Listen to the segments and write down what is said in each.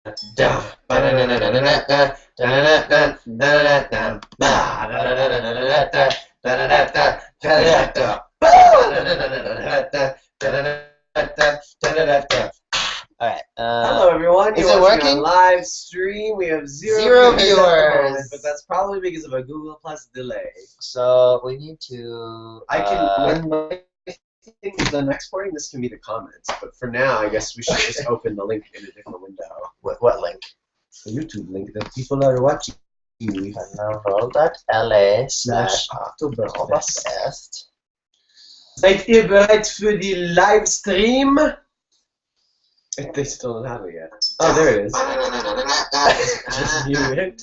Alright, hello everyone, is you're it watching working? on live stream. We have zero Zero viewers at the moment, viewers. but that's probably because of a Google Plus delay. So we need to. I can when my thing is done exporting, this can be the comments. But for now, I guess we should just open the link in a different window. What link? The YouTube link that people are watching. Roll.la/Oktoberfest. Seid ihr bereit für die Livestream? They still don't have it yet. Oh, there it is. Just view it.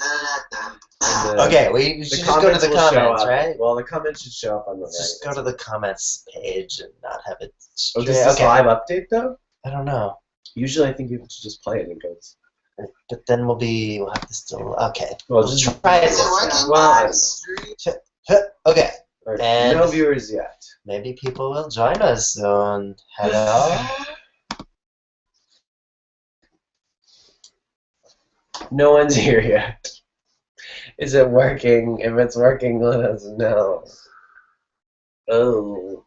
Okay, we should just go to the comments, right? Well, the comments should show up on the right. Just go to the comments page and not have it. Oh, does this live update though? I don't know. Usually, I think you should just play it and it goes. But then we'll have to still. Okay. Well, just try it. Well, okay. right. And no viewers yet. Maybe people will join us soon. Hello. No one's here yet. Is it working? If it's working, let us know. Oh.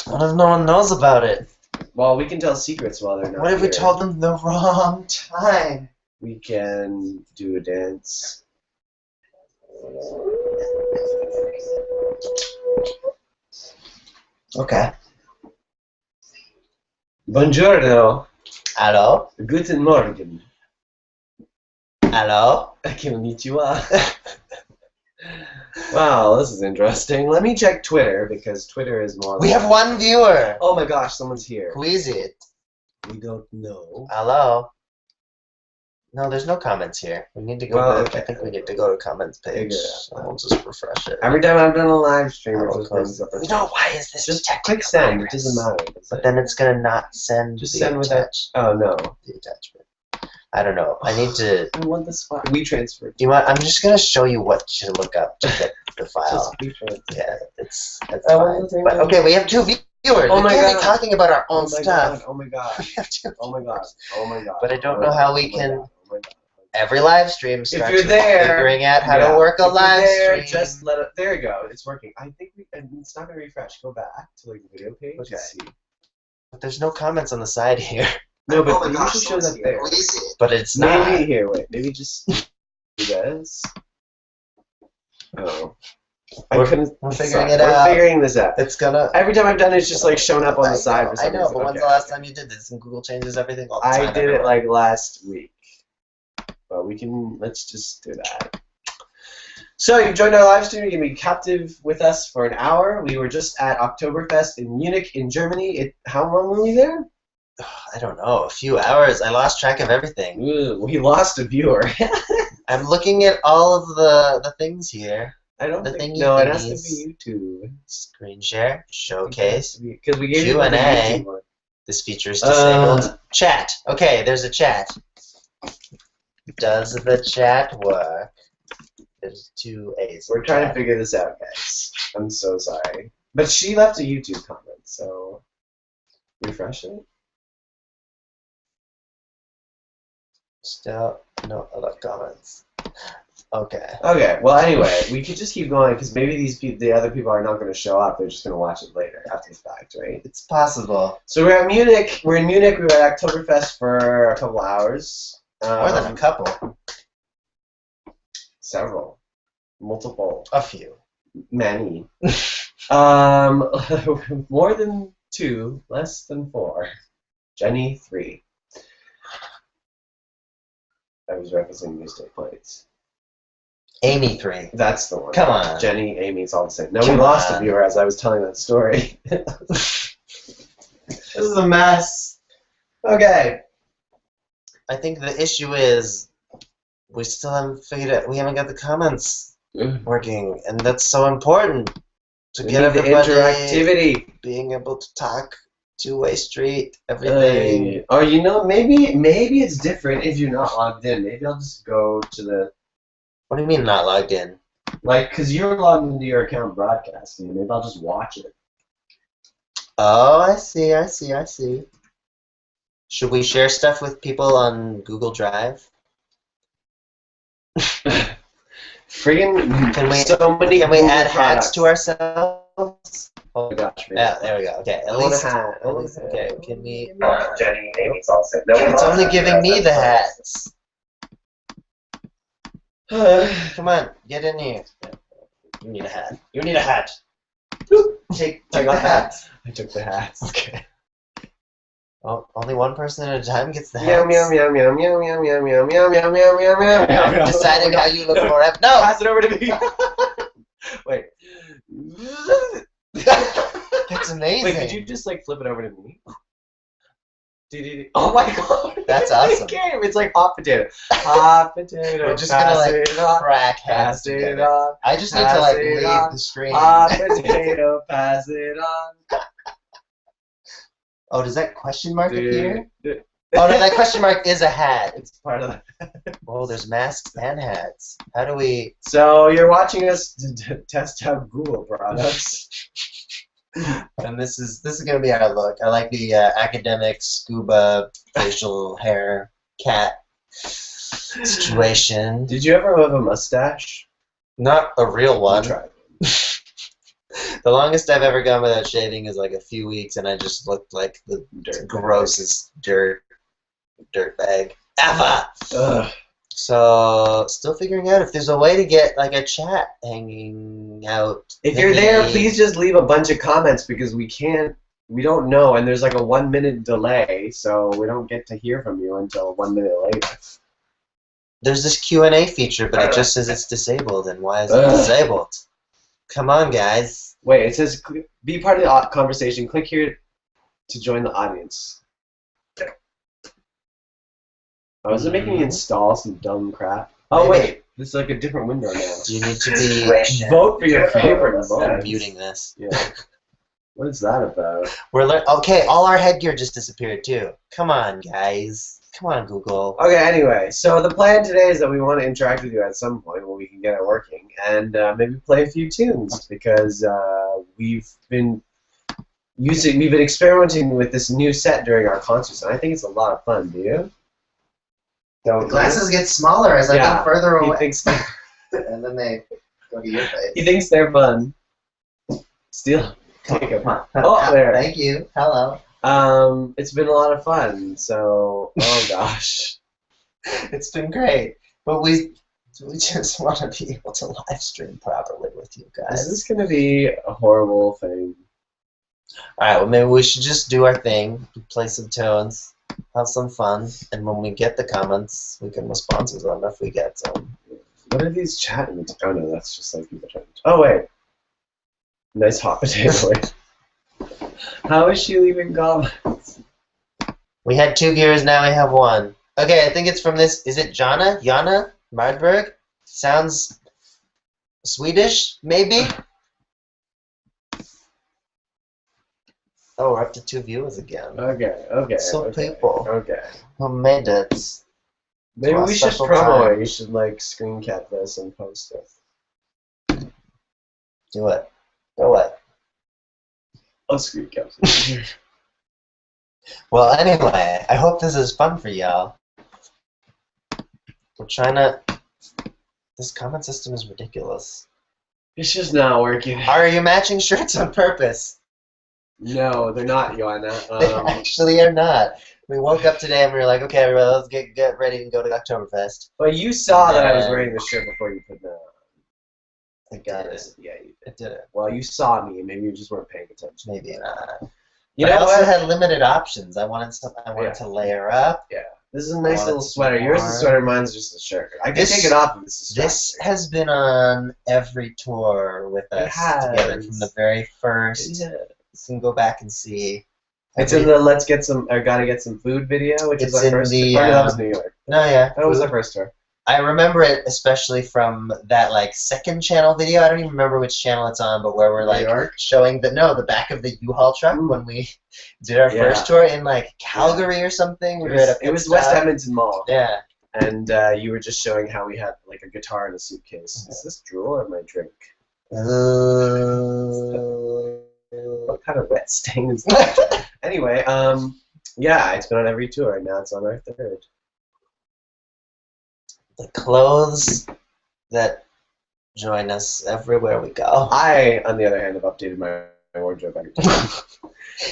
What if no one knows about it? Well, we can tell secrets while they're not What if we here. told them the wrong time? We can do a dance. Okay. Buongiorno. Hello? Guten Morgen. Hello? Konnichiwa. Wow, this is interesting. Let me check Twitter because Twitter is more. We have one viewer. Oh my gosh, someone's here. Who is it? We don't know. Hello? No, there's no comments here. We need to go I think we need to go to comments page. So we'll just refresh it. Every time I've done a live stream, it just brings up why is this just click send. It doesn't matter. But then it's gonna not send just the send with that. Oh no. The attachment. I don't know. I need to. I want this file. We transferred. You want? I'm just gonna show you what to look up to get the file. Yeah, that's fine. But okay, we have two viewers. Oh my we can't god. be talking about our own stuff. Oh my god. We have two. Oh my god. Oh my god. But I don't know how we can. Every live stream starts if you're there, figuring out how to work a live stream. Just let it. There you go. It's working. I think and it's not gonna refresh. Go back to like the video page. Okay. And see. But there's no comments on the side here. No, but you should show that there. But it's not. Maybe here. Wait. Maybe just do this. Oh. We're figuring it out. We're figuring this out. It's gonna. Every time I've done it, it's just like shown up on the side for some reason. I know, but when's the last time you did this? And Google changes everything all the time. I did it like last week. But let's just do that. So you joined our live stream. You can be captive with us for an hour. We were just at Oktoberfest in Munich, in Germany. How long were we there? I don't know. A few hours. I lost track of everything. Ooh, we lost a viewer. I'm looking at all of the things here. I don't think. No, it has to be YouTube. Screen share, showcase, because we gave Q&A. This feature is disabled. Chat. Okay, there's a chat. Does the chat work? There's two A's. We're trying to figure this out, guys. I'm so sorry. But she left a YouTube comment, so refresh it. Still no other comments. Okay. Okay. Well, anyway, we could just keep going because maybe the other people are not going to show up. They're just going to watch it later after the fact, right? It's possible. So we're at Munich. We're in Munich. We were at Oktoberfest for a couple hours. More than a couple. Several. Multiple. A few. Many. More than 2. Less than 4. Jenny 3. I was referencing mistake plates. Amy 3. That's the one. Come on. Jenny, Amy, it's all the same. No, we lost a viewer as I was telling that story. This is a mess. Okay. I think the issue is we still haven't figured out. We haven't got the comments working, and that's so important to get everybody the interactivity, being able to talk, two-way street, everything. Or maybe it's different if you're not logged in. Maybe I'll just go to the. What do you mean not logged in? Like, because you're logged into your account broadcasting. Maybe I'll just watch it. Oh, I see. Should we share stuff with people on Google Drive? Friggin' Can we so many can we Google add hats products. to ourselves? Oh my gosh, man. Yeah, there we go. Okay, I want a hat. I at want least a hat. okay. Can we? Jenny, Amy's all set. No, It's only giving me the hats. Come on, get in here. You need a hat. You need a hat. Take I the got hat. I took the hats. Okay. Oh, only one person at a time gets the Meow hats. meow meow meow meow meow meow meow meow meow meow meow meow meow. Deciding how you look for it. No, Pass it over to me. Wait. it's amazing. Wait, could you just like flip it over to me? Oh my god! That's It's awesome. a game. It's like hot potato. Hot potato. We're just gonna like it on, crack hats pass it together. on. I just need to pass like it leave on. the screen. Hot potato. Pass it on. Oh, does that question mark appear? Dude. Oh no, that question mark is a hat. It's part of the. Oh, there's masks and hats. How do we? So you're watching us test out Google products. And this is gonna be our look. I like the academic scuba facial hair cat situation. Did you ever have a mustache? Not a real one. You tried. The longest I've ever gone without shaving is like a few weeks, and I just looked like the grossest dirt bag ever. Ugh. So, still figuring out if there's a way to get like a chat hanging out. If you're there, please just leave a bunch of comments because we don't know, and there's like a 1 minute delay, so we don't get to hear from you until 1 minute later. There's this Q&A feature, but it just says it's disabled, and why is it disabled? Come on, guys. Wait, it says be part of the conversation. Click here to join the audience. Oh, is it making me install some dumb crap? Oh, Maybe. wait. This is like a different window now. You need to be Vote for your favorite vote. muting this. Yeah. What is that about? Okay, all our headgear just disappeared too. Come on, guys. Come on, Google. Okay, anyway, so the plan today is that we want to interact with you at some point when we can get it working, and maybe play a few tunes because we've been experimenting with this new set during our concerts, and I think it's a lot of fun. Do you? The glasses get smaller as I Yeah, go further He away, thinks and then they go to your face. he thinks they're fun. Steal. Take them. Oh, there. Thank you. Hello. It's been a lot of fun. So, oh gosh, It's been great, but we just want to be able to live stream properly with you guys. is this gonna be a horrible thing? All right. Well, maybe we should just do our thing, play some tunes, have some fun, and when we get the comments, we can respond to them if we get some. What are these chatting? Oh no, that's just like people chatting. Oh wait, nice hot potato. How is she leaving comments? We had 2 gears, now we have 1. Okay, I think it's from this. Is it Jana Mardberg? Sounds Swedish, maybe. Oh, we're up to 2 viewers again. Okay. So okay, people. Okay. Who made it? Maybe Well, we should special promo time. it. You should like screen cap this and post it. Do it. Go it. I'll screen cap it. Well, anyway, I hope this is fun for y'all. We're trying to... This comment system is ridiculous. It's just not working. Are you matching shirts on purpose? No, they're not, Joanna. They actually are not. We woke up today and we were like, okay, everybody, let's get ready and go to Oktoberfest. But you saw that I was Yeah. wearing the shirt before you put that on. I got Did it. Yeah, you did. It did it. Well, you saw me. Maybe you just weren't paying attention. Maybe not. You But know I also what? had limited options. I wanted to layer up. This is a nice Oh, little it's sweater. Yours is a warm. sweater. Mine's just a shirt. I can This- take it off if this is This has been on every tour with It us together has. from the very first. You can go back and see. It's in the Let's Get Some, or Gotta Get Some Food video, which is It's our in first the, tour. That was New York. No, yeah. That was our first tour. I remember it especially from that like second channel video. I don't even remember which channel it's on, but where we're New like York? showing the back of the U-Haul truck when we did our Yeah. first tour in like Calgary or something. We were at a It was pit West stop. Edmonton Mall. Yeah. And you were just showing how we had like a guitar in a suitcase. Is this drool or my drink? What kind of wet stain is that? Anyway, Yeah, it's been on every tour, and now it's on our third. The clothes that join us everywhere we go. I, on the other hand, have updated my wardrobe every time.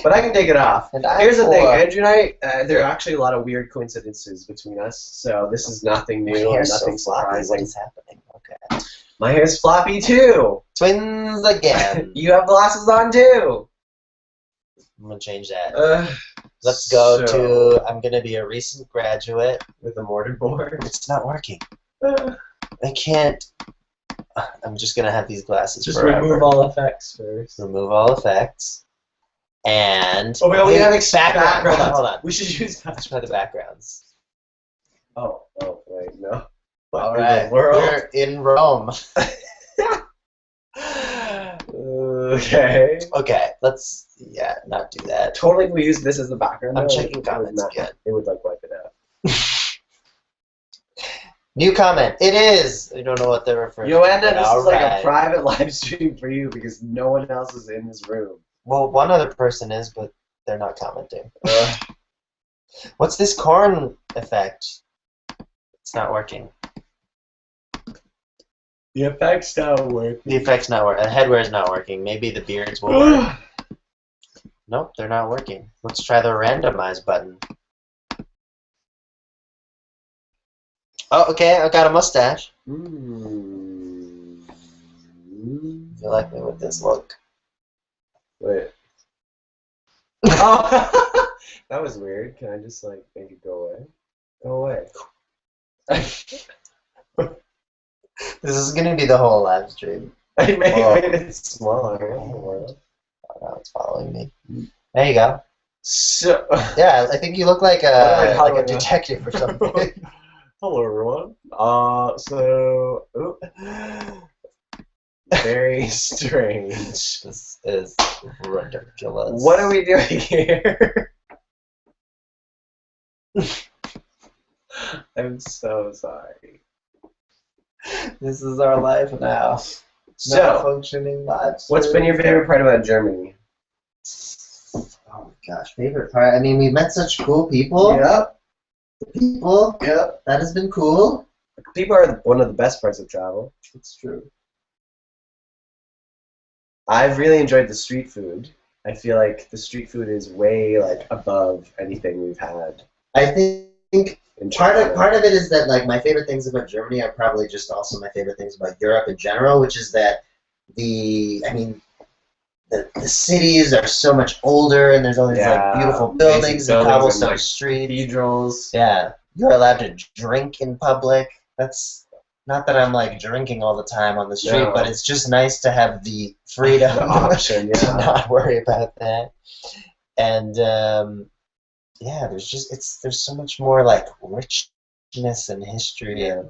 But I can take it off. And I'm Here's the thing, poor. Andrew and I, there are actually a lot of weird coincidences between us, so this is nothing My new and hair's nothing so floppy. What surprising. is happening? Okay. My hair's floppy too! Twins again. You have glasses on too! I'm gonna change that. Uh, Let's go so, to. I'm gonna be a recent graduate. with a mortar board. It's not working. Uh, I can't. I'm just gonna have these glasses just forever. remove all effects first. Remove all effects. And Oh, we only have background. backgrounds. Hold on. We should use Let's try the backgrounds. Oh, wait, no. All What in right, the world? we're in Rome. Okay. Okay, let's not do that. Totally, if we use this as the background. I'm though, checking it would comments not- again. It would like wipe it out. New comment. It is. I don't know what they're referring to. Joanna, but this is like a alright. private live stream for you because no one else is in this room. Well, one other person is, but they're not commenting. Ugh. What's this corn effect? It's not working. The effects don't work. The effect's not working. The headwear is not working. Maybe the beards will work. Nope, they're not working. Let's try the randomize button. Oh, okay, I got a mustache. Mm. You like me with this look? Wait. Oh, that was weird. Can I just like make it go away? Go away. This is gonna be the whole live stream. I made Oh. it smaller. Oh, now it's following me. There you go. So, Yeah, I think you look like What do I a do? detective or something. hello everyone. Very strange. This is ridiculous. What are we doing here? I'm so sorry. This is our life now. So, Functioning lives. what's been your favorite part about Germany? Oh my gosh, favorite part. I mean, we met such cool people. Yep. People. Yep. That has been cool. People are one of the best parts of travel. It's true. I've really enjoyed the street food. I feel like the street food is way like above anything we've had. I think In part China. of it is that like my favorite things about Germany are probably just also my favorite things about Europe in general, which is that the cities are so much older and there's all these like beautiful buildings and cobblestone like, streets. cathedrals. Yeah, you're allowed to drink in public. That's not that I'm like drinking all the time on the street, No. but it's just nice to have the freedom The option, to yeah. not worry about that. And yeah, there's so much more like richness and history. Yeah.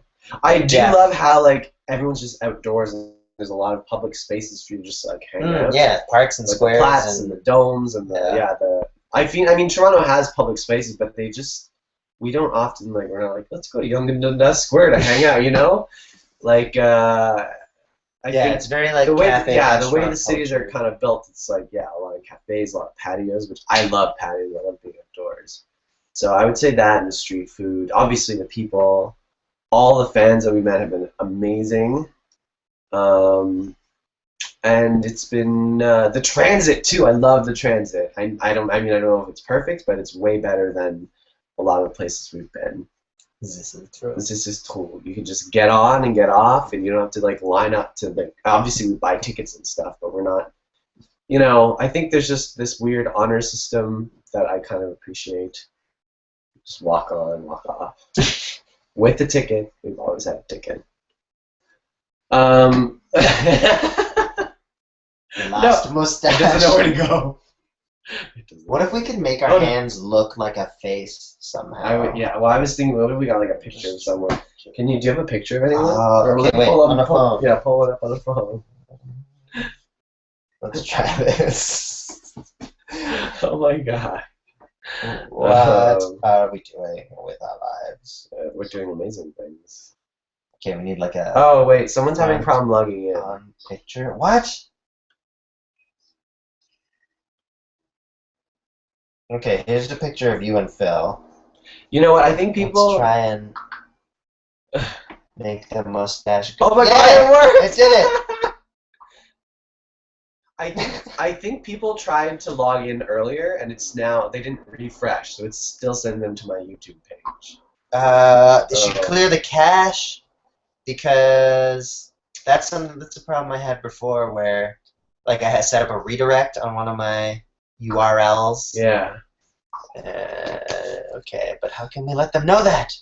I do Yeah. love how like everyone's just outdoors and there's a lot of public spaces for you to just like hang out. Yeah, parks and Like squares the Platts and the domes and I mean Toronto has public spaces, but we don't often like we're not like let's go to Yonge and Dundas Square to hang out, you know? Like I think it's very like the way cafe, the way the restaurant cities culture. are kind of built, it's like a lot of cafes, a lot of patios, which I love patios. I love being outdoors. So I would say that and the street food. Obviously the people, all the fans that we met have been amazing. And it's been the transit too. I love the transit. I don't know if it's perfect, but it's way better than a lot of the places we've been. This is true. This is just cool. You can just get on and get off, and you don't have to like line up to like. Obviously, we buy tickets and stuff, but we're not. You know, I think there's just this weird honor system that I kind of appreciate. Just walk on, walk off with the ticket. We've always had a ticket. The last mustache. It doesn't know where to go. What if we could make our hands look like a face somehow? Well, I was thinking, what if we got like a picture of someone? Do you have a picture of anyone? Okay, wait, on the phone. Yeah, pull it up on the phone. Let's try this. Oh my god. What are we doing with our lives? We're doing amazing things. Okay, we need like a Oh wait, someone's having a problem logging in. picture. What? Okay, here's the picture of you and Phil. You know what? I think people. Let's try and make the mustache. Oh my Yeah, god, it worked! I did it. I think people tried to log in earlier, and it's now they didn't refresh, so it's still sending them to my YouTube page. They should clear the cache because that's a problem I had before where, like, I had set up a redirect on one of my URLs. Yeah. Okay, but how can we let them know that?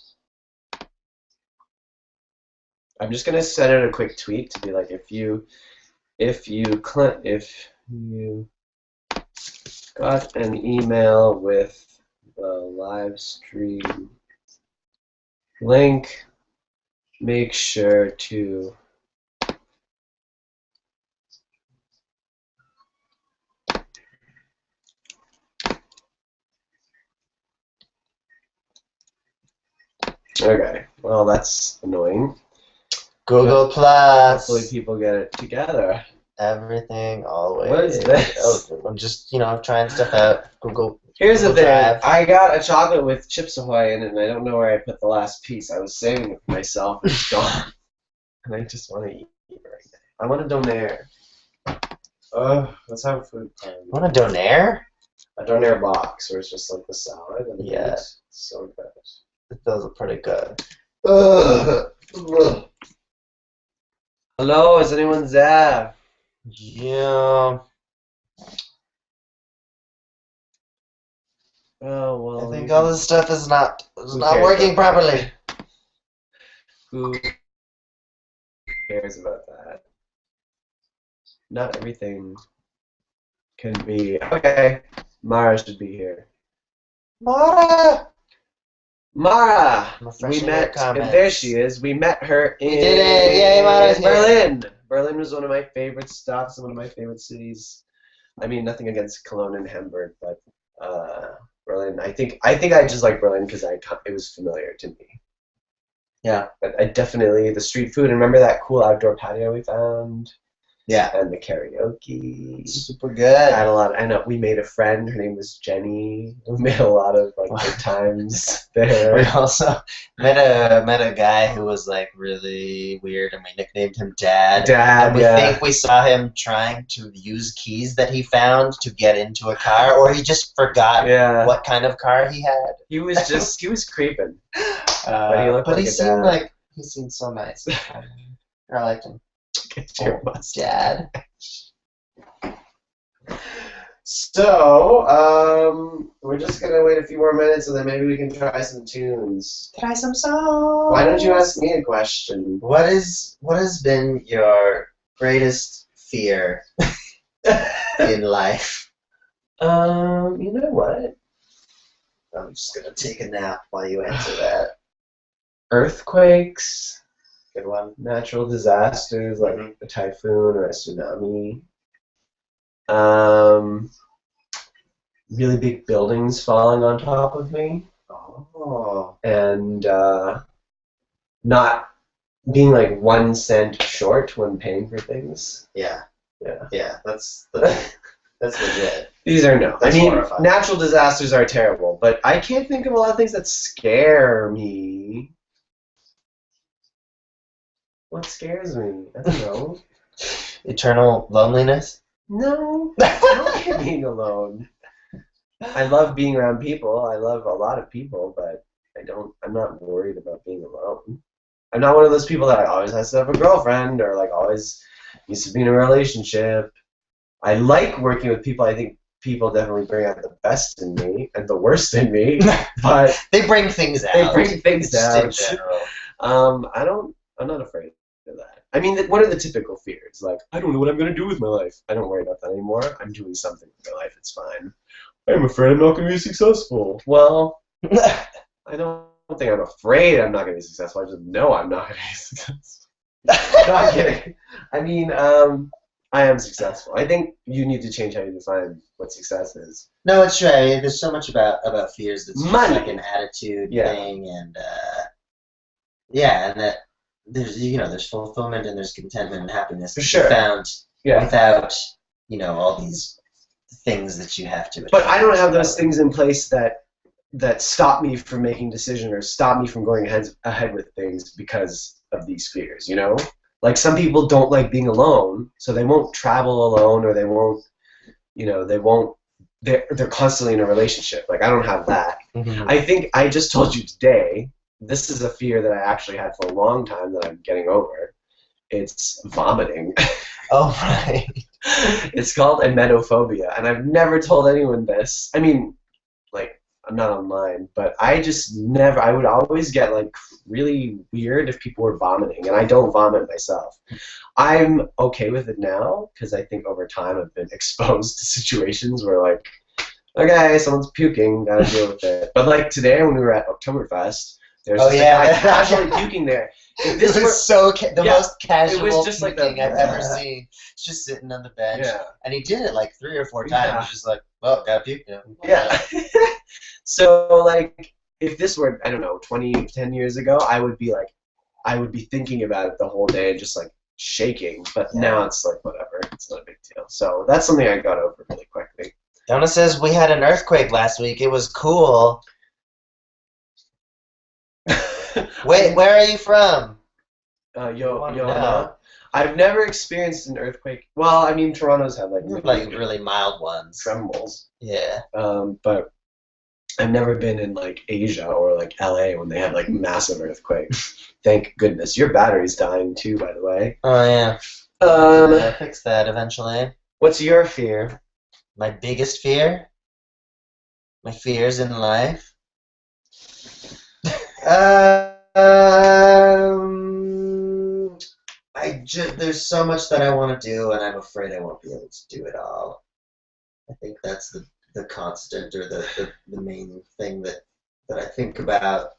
I'm just gonna send out a quick tweet to be like, if you got an email with the live stream link, make sure to Okay, well that's annoying. Google Plus. Hopefully people get it together. Everything always. What is this? Oh, I'm just, trying stuff out. Google. Here's Google the thing. Drive. I got a chocolate with Chips Ahoy in it, and I don't know where I put the last piece. I was saving it for myself, and it's gone. And I just want to eat it right now. I want a donair. Let's have a food party. Want a donair? A donair box, where it's just like the salad. And Yeah. It's so good. Those are pretty good. Hello, is anyone there? Yeah. Oh well. I think all this stuff is not cares working about properly. Who cares about that? Not everything can be. Okay, Mara should be here. Mara! Mara! I'm We refreshing your met, comments. and there she is. We met her in did it. Yay, Mara's here. Berlin. Berlin was one of my favorite stops, one of my favorite cities. I mean, nothing against Cologne and Hamburg, but Berlin. I think I just like Berlin because it was familiar to me. Yeah. But I definitely the street food. And remember that cool outdoor patio we found? Yeah. And the karaoke. Super good. I know. We made a friend. Her name was Jenny. We made a lot of good times there. We also met a guy who was like really weird, and we nicknamed him Dad. And we think we saw him trying to use keys that he found to get into a car, or he just forgot what kind of car he had. He was creeping. But he looked like a dad. He seemed so nice. I liked him. Dad. So, we're just gonna wait a few more minutes, and then maybe we can try some tunes. try some songs. Why don't you ask me a question? What has been your greatest fear in life? You know what? I'm just gonna take a nap while you answer that. Earthquakes. Good one. Natural disasters like a typhoon or a tsunami. Really big buildings falling on top of me. Oh. And not being like 1 cent short when paying for things. Yeah. Yeah. Yeah. That's legit. These are no. That's I mean, horrifying. Natural disasters are terrible, but I can't think of a lot of things that scare me. What scares me? I don't know. Eternal loneliness? No, I don't like being alone. I love being around people. I love a lot of people, but I'm not worried about being alone. I'm not one of those people that always has to have a girlfriend or like always needs to be in a relationship. I like working with people. I think people definitely bring out the best in me and the worst in me, but they bring things out. They bring things out. In general. I'm not afraid of that. I mean, what are the typical fears? Like, I don't know what I'm going to do with my life. I don't worry about that anymore. I'm doing something with my life. It's fine. I'm afraid I'm not going to be successful. Well, I don't think I'm afraid I'm not going to be successful. I just know I'm not going to be successful. No, I'm kidding. I mean, I am successful. I think you need to change how you define what success is. No, it's true. I mean, there's so much about fears that's just Money. like an attitude thing, and and that there's fulfillment and there's contentment and happiness For sure. found without all these things that you have to. But I don't have those things in place that stop me from making decisions or stop me from going ahead with things because of these fears. You know, like some people don't like being alone, so they won't travel alone, or they won't. You know, they won't. They're constantly in a relationship. Like I don't have that. Mm-hmm. I think I just told you today. This is a fear that I actually had for a long time that I'm getting over. It's vomiting. Oh, right. It's called emetophobia, and I've never told anyone this. I mean, like, I'm not online, but I just never, I would always get, like, really weird if people were vomiting, and I don't vomit myself. I'm okay with it now, because I think over time I've been exposed to situations where, like, okay, someone's puking, gotta deal with it. But, like, today when we were at Oktoberfest, there's just a guy casually puking there. It was the most casual it was just like puking I've ever seen. He's just sitting on the bench. Yeah. And he did it like 3 or 4 times. Yeah. Just like, well, gotta puke now. Yeah. So, like, if this were, I don't know, 10 years ago, I would be thinking about it the whole day and just, like, shaking. But now it's like, whatever. It's not a big deal. So that's something I got over really quickly. Donna says we had an earthquake last week. It was cool. Wait, where are you from? I've never experienced an earthquake. Well, I mean, Toronto's had like really mild ones. Trembles. Yeah. But I've never been in like Asia or like LA when they had like massive earthquakes. Thank goodness. Your battery's dying too, by the way. Oh yeah. I'll fix that eventually. What's your fear? My biggest fear? My fears in life? There's so much that I want to do, and I'm afraid I won't be able to do it all. I think that's the constant, or the main thing that I think about.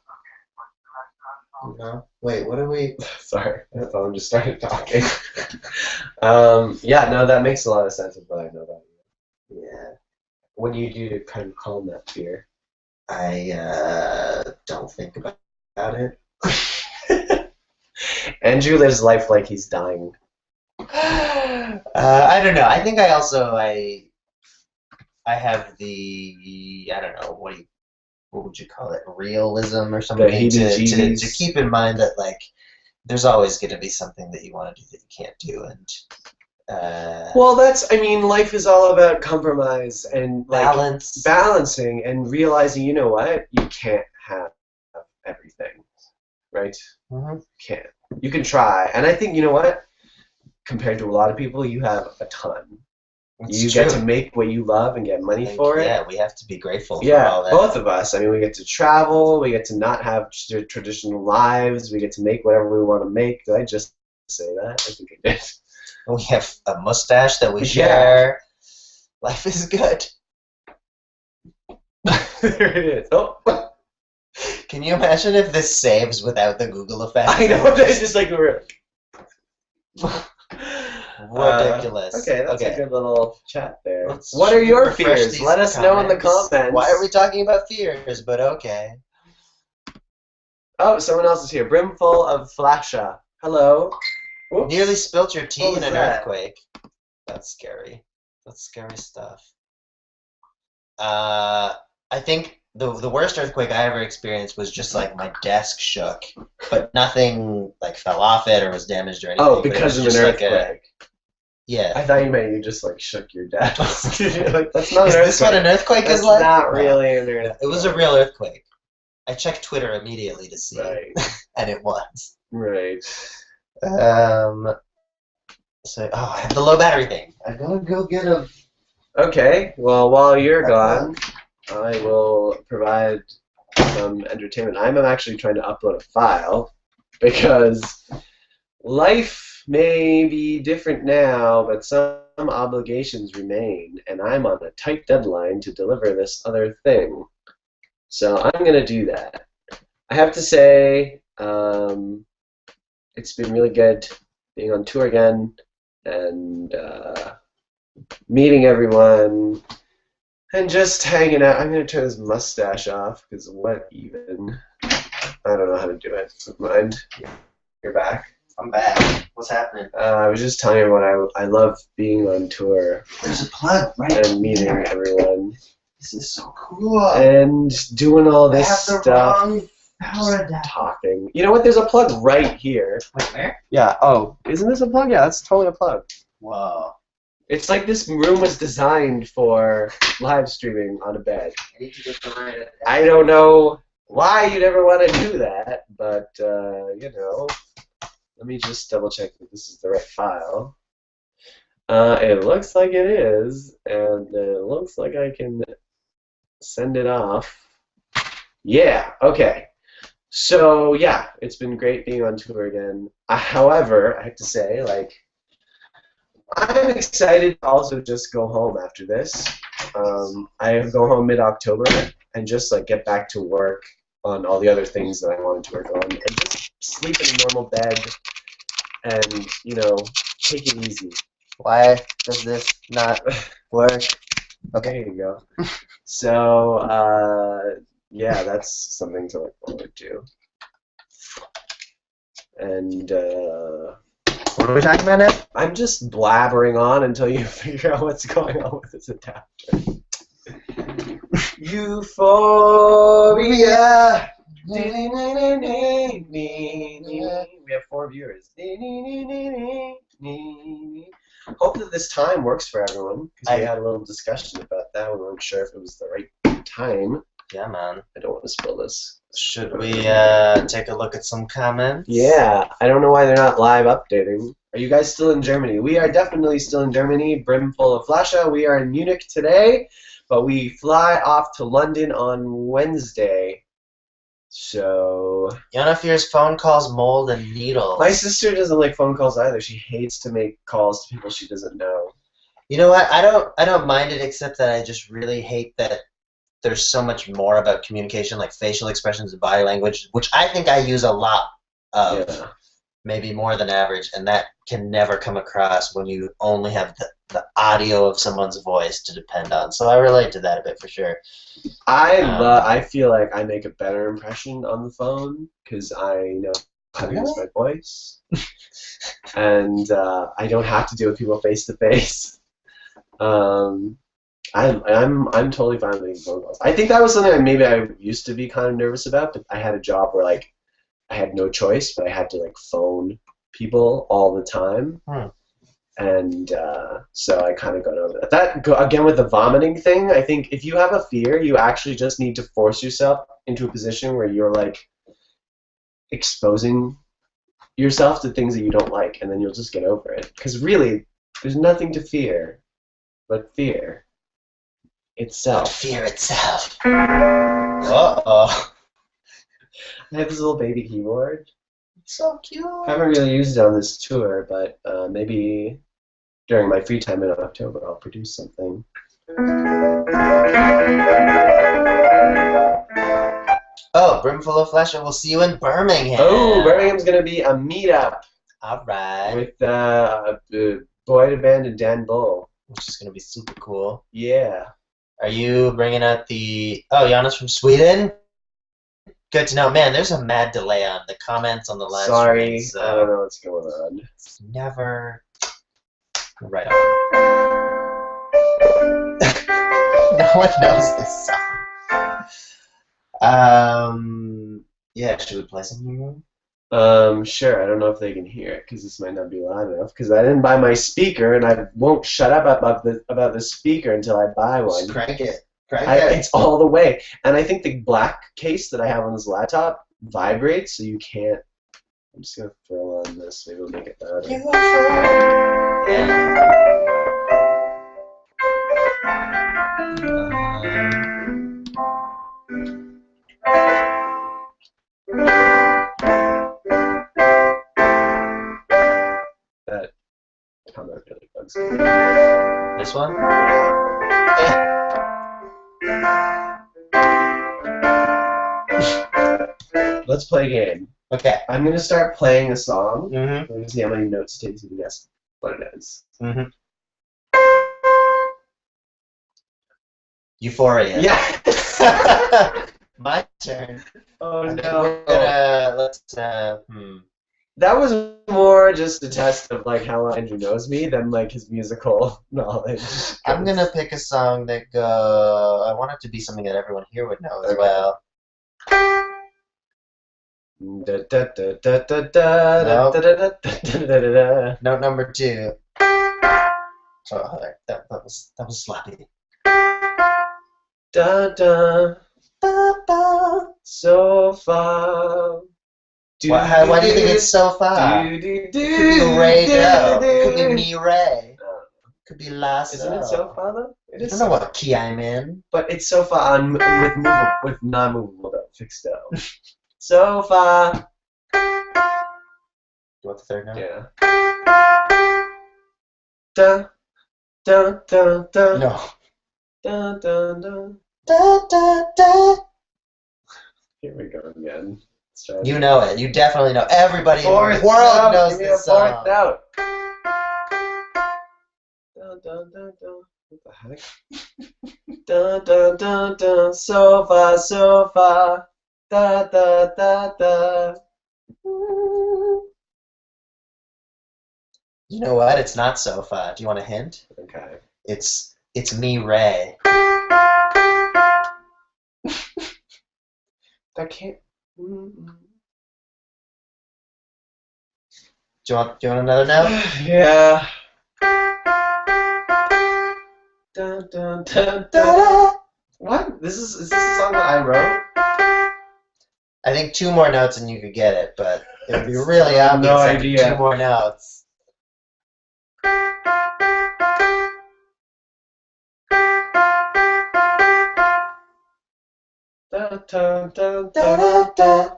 You know? Wait, what are we? Sorry, my phone just started talking. Yeah, no, that makes a lot of sense with what I know about you. Yeah. What do you do to kind of calm that fear? I don't think about it. Andrew lives life like he's dying. I don't know. I think I also I have the, I don't know, what would you call it, realism or something, to keep in mind that like there's always going to be something that you want to do that you can't do, and well, I mean, life is all about compromise and like balancing and realizing, you know what, you can't have everything, right? Mm-hmm. You can't. You can try, and I think, you know what, compared to a lot of people, you have a ton. You get to make what you love and get money for it. Yeah, we have to be grateful for all that. Both of us. I mean, we get to travel. We get to not have traditional lives. We get to make whatever we want to make. Did I just say that? I think I did. We have a mustache that we share. Life is good. There it is. Oh. Can you imagine if this saves without the Google effect? I know. It's just like we're... ridiculous. Okay, that's a good little chat there. What are your fears? Let us know in the comments. Why are we talking about fears? But okay. Oh, someone else is here. Brimful of Flasha. Hello. Whoops. Nearly spilt your tea in an earthquake. That's scary. That's scary stuff. I think the worst earthquake I ever experienced was just like my desk shook, but nothing like fell off it or was damaged or anything. Oh, because of an earthquake. Yeah. I thought you meant you just like shook your desk. Like, that's not is this what an earthquake is like? Not really an earthquake. It was a real earthquake. I checked Twitter immediately to see, and it was. Right. So, I have the low battery thing. I'm gonna go get a. Okay. Well, while you're gone, I will provide some entertainment. I'm actually trying to upload a file because life may be different now, but some obligations remain, and I'm on a tight deadline to deliver this other thing. So I'm going to do that. I have to say, it's been really good being on tour again and meeting everyone and just hanging out. I'm going to turn this mustache off because what even? I don't know how to do it. Never mind. You're back. I'm back. What's happening? I was just telling everyone I love being on tour. There's a plug, right? And meeting everyone. This is so cool. And doing all this stuff. Power adapter. Talking. You know what? There's a plug right here. Wait, where? Yeah. Oh, isn't this a plug? Yeah, that's totally a plug. Whoa. It's like this room was designed for live streaming on a bed. I need to get the right adapter. I don't know why you'd ever want to do that, but, you know, let me just double check that this is the right file. It looks like it is, and it looks like I can send it off. Yeah, okay. So, yeah, it's been great being on tour again. However, I have to say, like, I'm excited to also just go home after this. I go home mid-October and just, like, get back to work on all the other things that I wanted to work on, and just sleep in a normal bed and, you know, take it easy. Why does this not work? Okay, there you go. So, yeah, that's something to look forward to. And, what are we talking about now? I'm just blabbering on until you figure out what's going on with this adapter. Euphoria. We have 4 viewers. Hope that this time works for everyone, because we had a little discussion about that. We weren't sure if it was the right time. Yeah, man. I don't want to spill this. Should we take a look at some comments? Yeah, I don't know why they're not live updating. Are you guys still in Germany? We are definitely still in Germany. Brimful of Flasche. We are in Munich today, but we fly off to London on Wednesday. So... Yana fears phone calls, mold, and needles. My sister doesn't like phone calls either. She hates to make calls to people she doesn't know. You know what? I don't mind it, except that I just really hate that there's so much more about communication, like facial expressions and body language, which I think I use a lot of, maybe more than average, and that can never come across when you only have the audio of someone's voice to depend on. So I relate to that a bit for sure. I feel like I make a better impression on the phone because I know how to use my voice, and I don't have to deal with people face to face. I'm totally fine with making phone calls. I think that was something that maybe I used to be kind of nervous about, but I had a job where like I had no choice, but I had to like phone people all the time, and so I kind of got over that. Again with the vomiting thing, I think if you have a fear, you actually just need to force yourself into a position where you're like exposing yourself to things that you don't like, and then you'll just get over it. Because really, there's nothing to fear but fear itself. Fear itself. Uh-oh. I have this little baby keyboard. It's so cute. I haven't really used it on this tour, but maybe during my free time in October I'll produce something. Oh, Brimful of Flesh, and we'll see you in Birmingham. Oh, Birmingham's going to be a meetup. All right. With Boyd Band and Dan Bull. Which is going to be super cool. Yeah. Are you bringing out the... Oh, Giannis from Sweden? Good to know. Man, there's a mad delay on the comments on the live stream. So I don't know what's going on. It's never... Right on. No one knows this song. Yeah, should we play something? Sure. I don't know if they can hear it because this might not be loud enough because I didn't buy my speaker and I won't shut up about the speaker until I buy one. Just crank it. It's all the way. And I think the black case that I have on this laptop vibrates, so you can't. I'm just going to throw on this. Maybe it'll make it better. That comment really bugs me. This one? Let's play a game. Okay. I'm going to start playing a song. Mm-hmm. We're going to see how many notes it takes you to guess what it is. Mm-hmm. Euphoria. Yeah. My turn. Oh I think no. we're gonna, let's, That was more just a test of like how well Andrew knows me than like his musical knowledge. I'm gonna pick a song that I want it to be something that everyone here would know as well. Note number 2. Oh, that was sloppy. Da da so far. Why do you think it's so far? It could be Ray Doe. It could be me Ray. It could be La So. Isn't it so far though? I don't know what key I'm in. But it's so far on with non-movable though, fixed though. So far. You want the third note? Yeah. Da da da da. No. Da da da. Da da da. Here we go again. You know it. You definitely know. Everybody in the world knows this song. Fourth note. Da da da da. What the heck? Da da da da. So far, so far. Da da da da. You know what? It's not so far. Do you want a hint? Okay. It's me Ray. That can't. Do you want another note? Yeah. Dun, dun, dun, dun. What? Is this a song that I wrote? I think 2 more notes and you could get it, but it would be really obvious no after idea. 2 more notes. Da, da, da, da, da.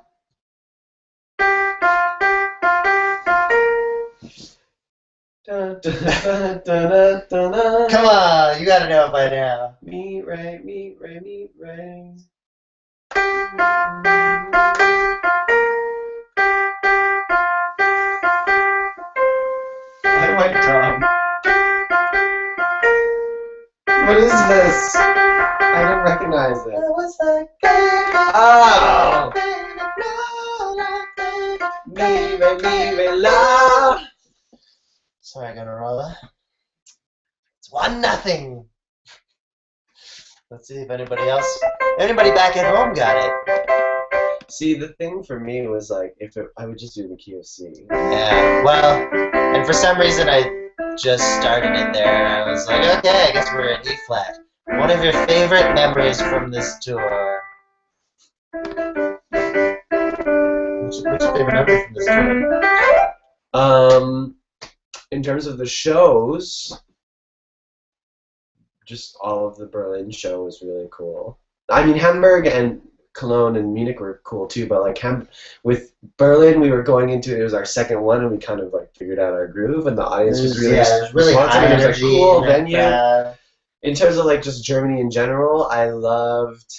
Da, da, da, da, da, da. Come on, you gotta know it by now. Me, Ray, me, Ray, me, Ray. Why am I dumb? What is this? I didn't recognize it. Oh! Me, Ray, la. Sorry, I gotta roll it. It's 1-0. Let's see if anybody back at home got it. See, the thing for me was like, I would just do the key of C. Yeah, well, and for some reason I just started it there, and I was like, okay, I guess we're at E flat. One of your favorite memories from this tour? What's your favorite memory from this tour? In terms of the shows, just all of the Berlin show was really cool. I mean, Hamburg and Cologne and Munich were cool too, but like with Berlin, we were going into it was our second one, and we kind of like figured out our groove, and the audience was really responsive. High It was a energy, cool venue. In terms of like just Germany in general, I loved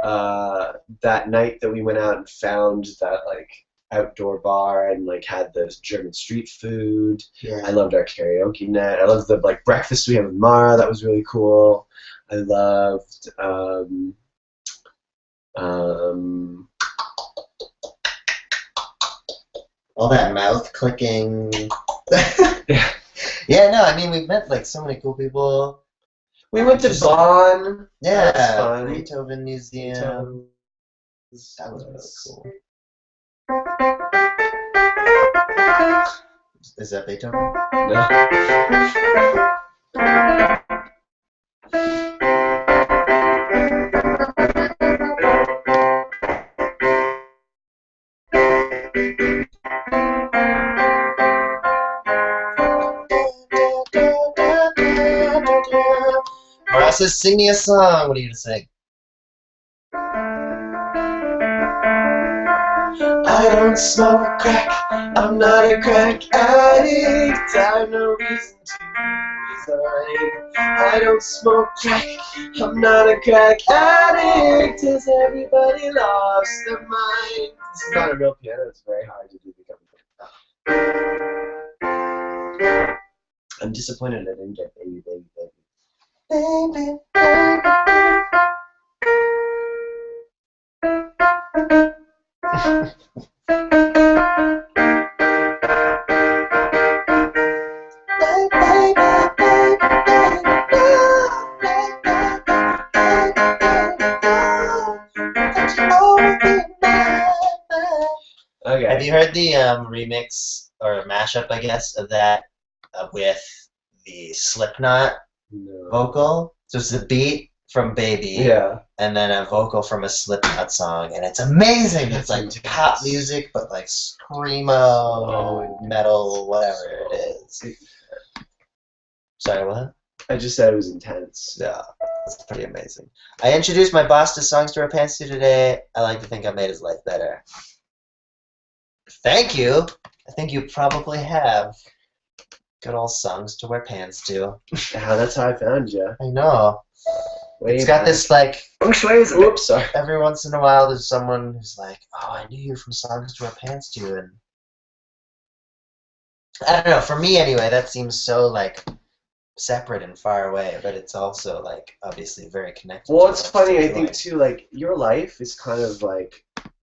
that night that we went out and found that like outdoor bar and like had the German street food. Yeah. I loved our karaoke night. I loved the like breakfast we had with Mara. That was really cool. I loved all that mouth clicking. Yeah. Yeah, no, I mean we've met like so many cool people. We went to Bonn. Yeah, that was fun. Beethoven Museum. That was really cool. Is that Beethoven? Marissa, sing me a song. What are you gonna sing? I don't smoke crack, I'm not a crack addict, I have no reason to resign. I don't smoke crack, I'm not a crack addict, has everybody lost their mind? This is not a real piano, it's very hard to do the. I'm disappointed I didn't get Baby, Baby, Baby. Baby, baby. heard the remix or mashup, I guess, of that with the Slipknot vocal? So it's the beat from Baby, and then a vocal from a Slipknot song, and it's amazing. It's like pop music, but like screamo, metal, whatever it is. Sorry, what? I just said it was intense. Yeah, it's pretty amazing. I introduced my boss to Songs to Wear Pants to today. I like to think I made his life better. Thank you. I think you probably have. Good old Songs to Wear Pants to. Yeah, that's how I found you. I know. Way it's got back. this like. Oops, sorry. Every once in a while, there's someone who's like, "Oh, I knew you from Songs to Wear Pants to," and I don't know. For me, anyway, that seems so like separate and far away, but it's also like obviously very connected. Well, it's funny. I think too. Like your life is kind of like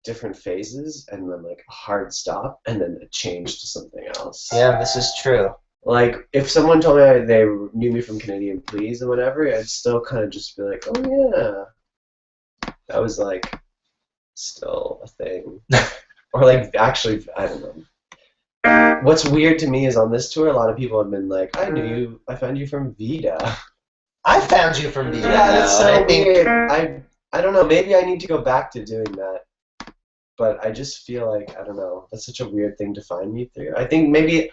different phases, and then like a hard stop, and then a change to something else. Yeah, this is true. Like, if someone told me they knew me from Canadian Please and whatever, I'd still kind of just be like, oh, yeah. That was, like, still a thing. Or, like, actually, I don't know. What's weird to me is on this tour, a lot of people have been like, I found you from Vita. I found you from Vita. Yeah, that's so weird. I don't know, maybe I need to go back to doing that. But I just feel like, I don't know, that's such a weird thing to find me through. I think maybe...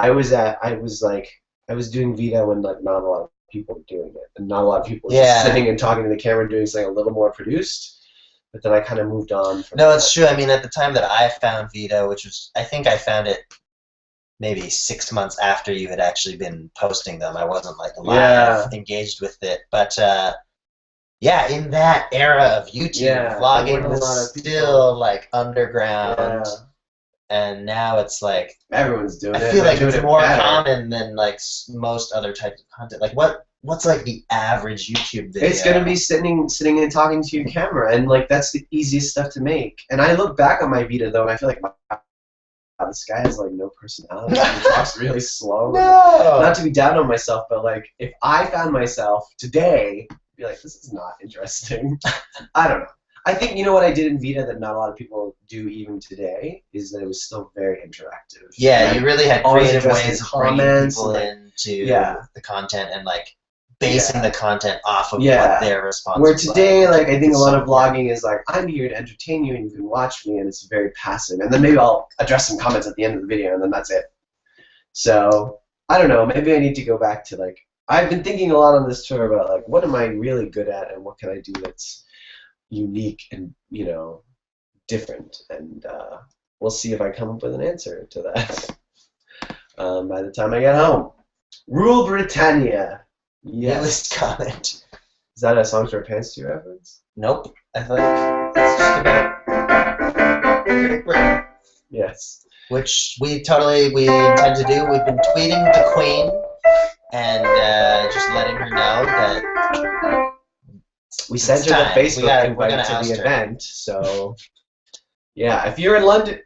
I was doing Vita when like not a lot of people were doing it, and not a lot of people were just sitting and talking to the camera and doing something a little more produced. But then I kind of moved on from No, it's true. I mean, at the time that I found Vita, which was, I think I found it maybe 6 months after you had actually been posting them. I wasn't like live engaged with it. But yeah, in that era of YouTube, vlogging was still like underground. Yeah. And now it's like everyone's doing it. I feel like it's more common than like most other types of content. Like what's like the average YouTube video? It's gonna be sitting and talking to your camera, and like that's the easiest stuff to make. And I look back on my Vita though, and I feel like wow, this guy has like no personality. He talks really slow. No. Not to be down on myself, but like if I found myself today, I'd be like, this is not interesting. I don't know. I think, you know what I did in Vita that not a lot of people do even today, is that it was still very interactive. Yeah, you really had creative ways of bringing people into the content and like basing the content off of what their response Where today, like I think a lot of vlogging is like, I'm here to entertain you and you can watch me, and it's very passive. And then maybe I'll address some comments at the end of the video and then that's it. So, I don't know, maybe I need to go back to like, I've been thinking a lot on this tour about like, what am I really good at and what can I do that's unique and, you know, different, and we'll see if I come up with an answer to that by the time I get home. Rule Britannia. Yes. Comment. Is that a Songs to Wear Pants to reference? Nope. I think it's just about Great Britain. Yes. Which we intend to do. We've been tweeting the Queen and just letting her know that we sent her the Facebook invite to the event, so yeah. If you're in London,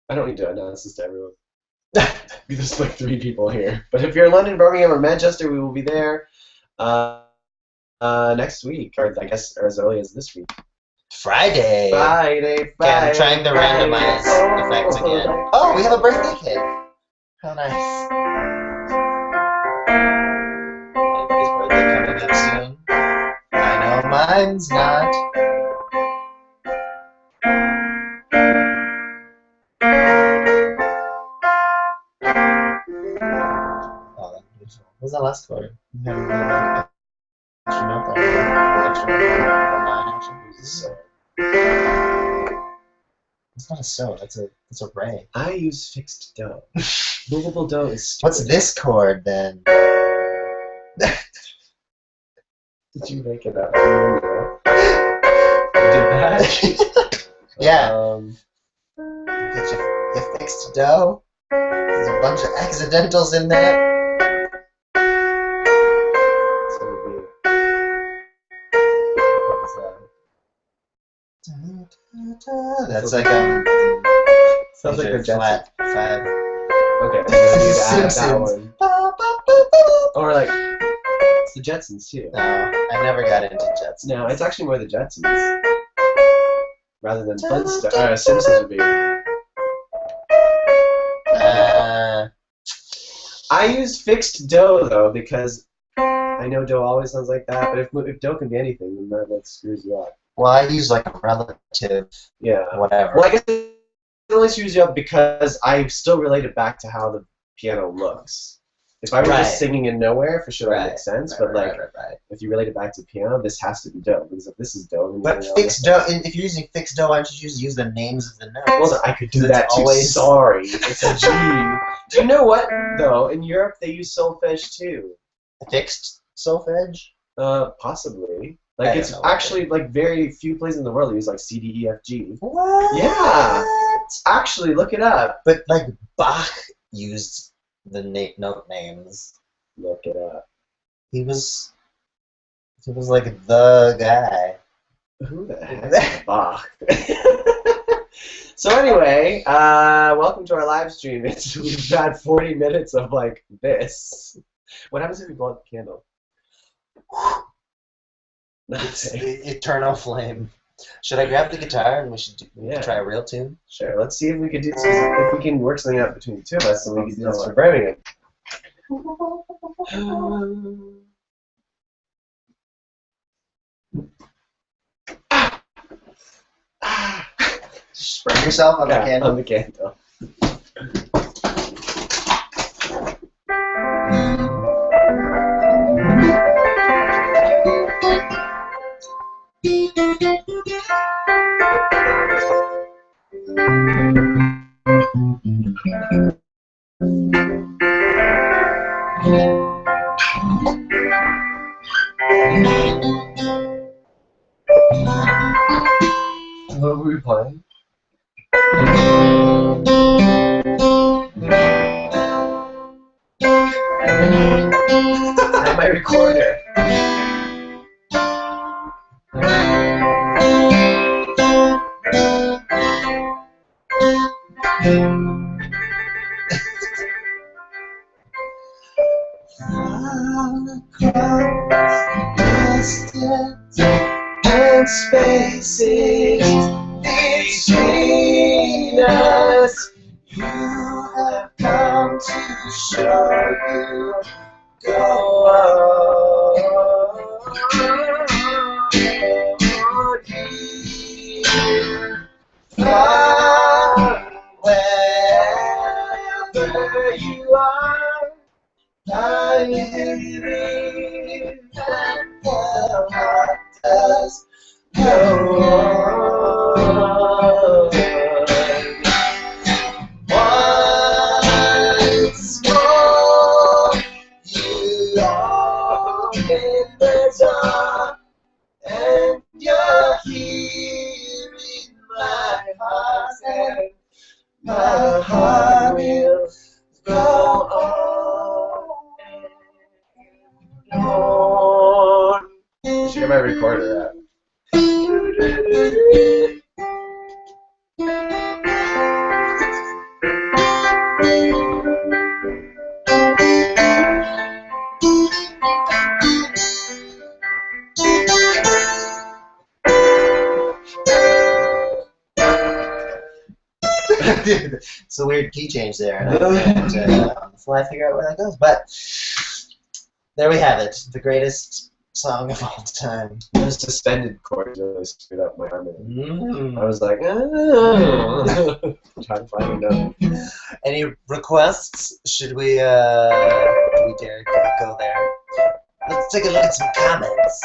I don't need to announce this to everyone. There's like 3 people here. But if you're in London, Birmingham, or Manchester, we will be there next week, or I guess as early as this week. Friday. Yeah, I'm trying the randomize effects again. Oh, we have a birthday cake. How nice. His birthday coming up soon. I know mine's not. Oh, that's beautiful. What was that last quarter? You had a really like extra note there. Extra It's not a sew. That's a ray. I use fixed dough. Movable dough is stupid. What's this chord then? Did you make it up? You did that? Yeah. You get your fixed dough. There's a bunch of accidentals in there. So that's like sounds like a flat 5. Okay, I'm gonna need to add that one. Or like it's the Jetsons too. No, I never got into Jetsons. No, it's actually more the Jetsons rather than Simpsons would be. I use fixed dough though because I know dough always sounds like that, but if dough can be anything, then that screws you up. Well, I use like a relative. Yeah. Whatever. Well, I guess it only screws you up because I still relate it back to how the piano looks. If I were just singing in nowhere, for sure that makes sense. But like, if you relate it back to piano, this has to be dough because if this is dough, then but fixed dough. If you're using fixed dough, why don't you just use the names of the notes? Well, I could do that too. Sorry, it's a G. Do you know what though? In Europe, they use solfege too. Fixed solfege? Possibly. Like it's actually like very few places in the world use like C, D, E, F, G. What? Yeah. Actually, look it up. But like Bach used the note names. Look it up. He was like the guy. Who the heck is Bach? So anyway, welcome to our live stream. We've had 40 minutes of like this. What happens if we blow out the candle? It's the eternal flame. Should I grab the guitar and we should try a real tune? Sure. Let's see if we can do this. If we can work something out between the two of us, then we can do this for Birmingham. Spray yourself on the candle. On the candle. What were we playing? And my recorder. Distance and spaces between us, you have come to show you go on. Far wherever you are, I believe that the heart does go on. Once more, you open the door, and you're here in my heart, and my heart will go on. I should get my recorder out. It's a weird key change there. And I can't on the fly figure out where that goes. But there we have it. The greatest song of all time. The suspended chord really screwed up my harmony. I was like, oh. Trying to find a note. Any requests? Should we, do we dare go there? Let's take a look at some comments.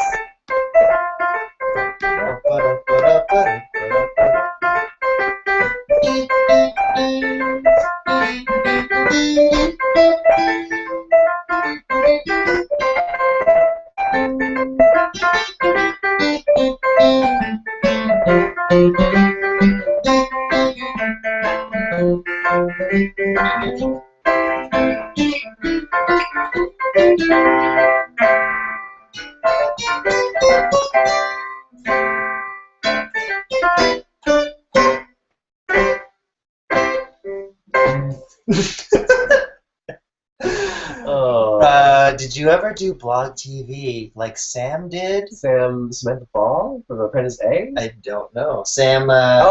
did you ever do blog TV like Sam did? Sam Samantha Ball from Apprentice A? I don't know. Sam.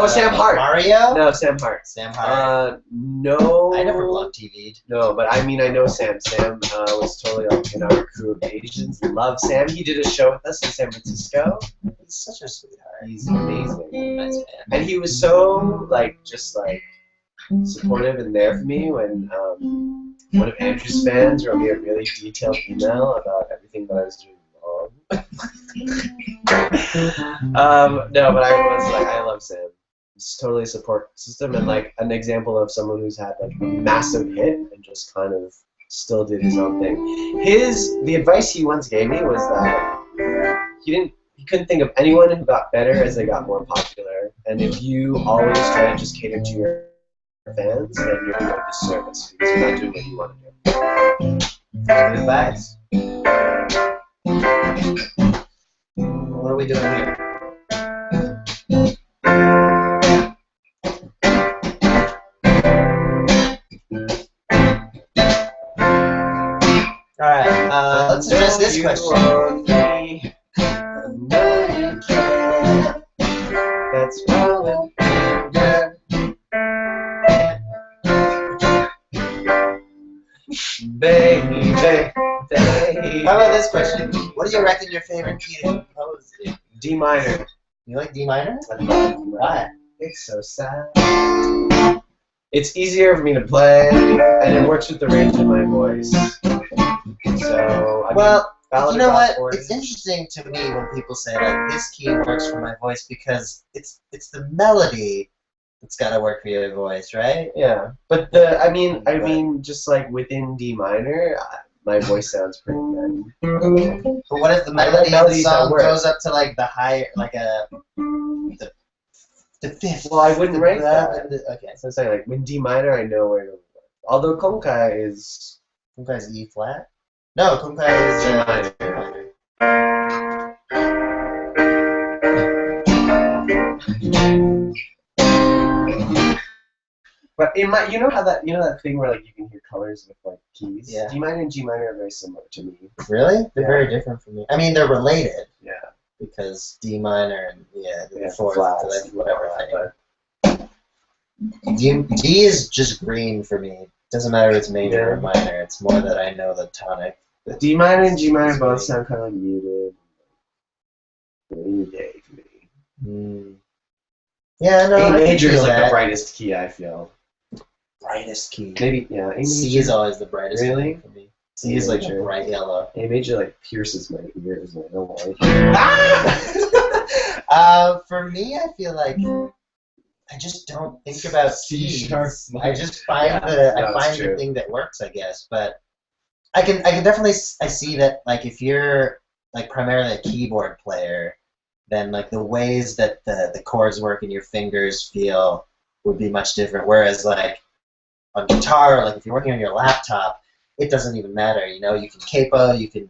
Sam Hart. Mario? No, Sam Hart. Sam Hart. No. I never blog TV'd. No, but I mean, I know Sam. Sam was totally like in our crew of Asians. Love Sam. He did a show with us in San Francisco. He's such a sweetheart. He's amazing. Nice man. And he was so just supportive and there for me when one of Andrew's fans wrote me a really detailed email about everything that I was doing wrong. No, but I love Sam. It's totally a support system and like an example of someone who's had like a massive hit and just kind of still did his own thing. The advice he once gave me was that he couldn't think of anyone who got better as they got more popular. And if you always try to just cater to your fans, then you're doing a disservice because you're not doing what you want to do. Good advice. What are we doing here? Alright, let's address this question. That's wrong. Baby. How about this question? What do you reckon your favorite key to compose is? D minor. You like D minor? I love D minor. Why? It's so sad. It's easier for me to play, and it works with the range of my voice. So, you know what? It's interesting to me when people say like this key works for my voice because it's the melody that's got to work for your voice, right? Yeah, but I mean, just like within D minor, my voice sounds pretty good. But what if the melody of the song goes up to like the higher, like the fifth? Well, I wouldn't rank that. Okay. So I'm saying like when D minor, I know where to work. Although Konkai is E flat. No, Konkai is D minor. But you know that thing where like you can hear colors with like keys. Yeah. D minor and G minor are very similar to me. Really? They're very different from me. I mean, they're related. Yeah. Because D minor and the fourth, flats, like whatever thing. D is just green for me. Doesn't matter if it's major or minor. It's more that I know the tonic. The D minor and G minor both sound kind of like muted. Really gay to me. Yeah, no. A major is like that. the brightest key, I feel. Brightest key. Maybe, yeah. A major. C is always the brightest really? key for me. C is like a bright yellow. A major like pierces my ears and I don't like it. For me, I feel like I just don't think about keys. I just find the thing that works, I guess. But I can definitely see that like if you're like primarily a keyboard player, then like the ways that the chords work and your fingers feel would be much different. Whereas like on guitar, like if you're working on your laptop, it doesn't even matter. You know, you can capo, you can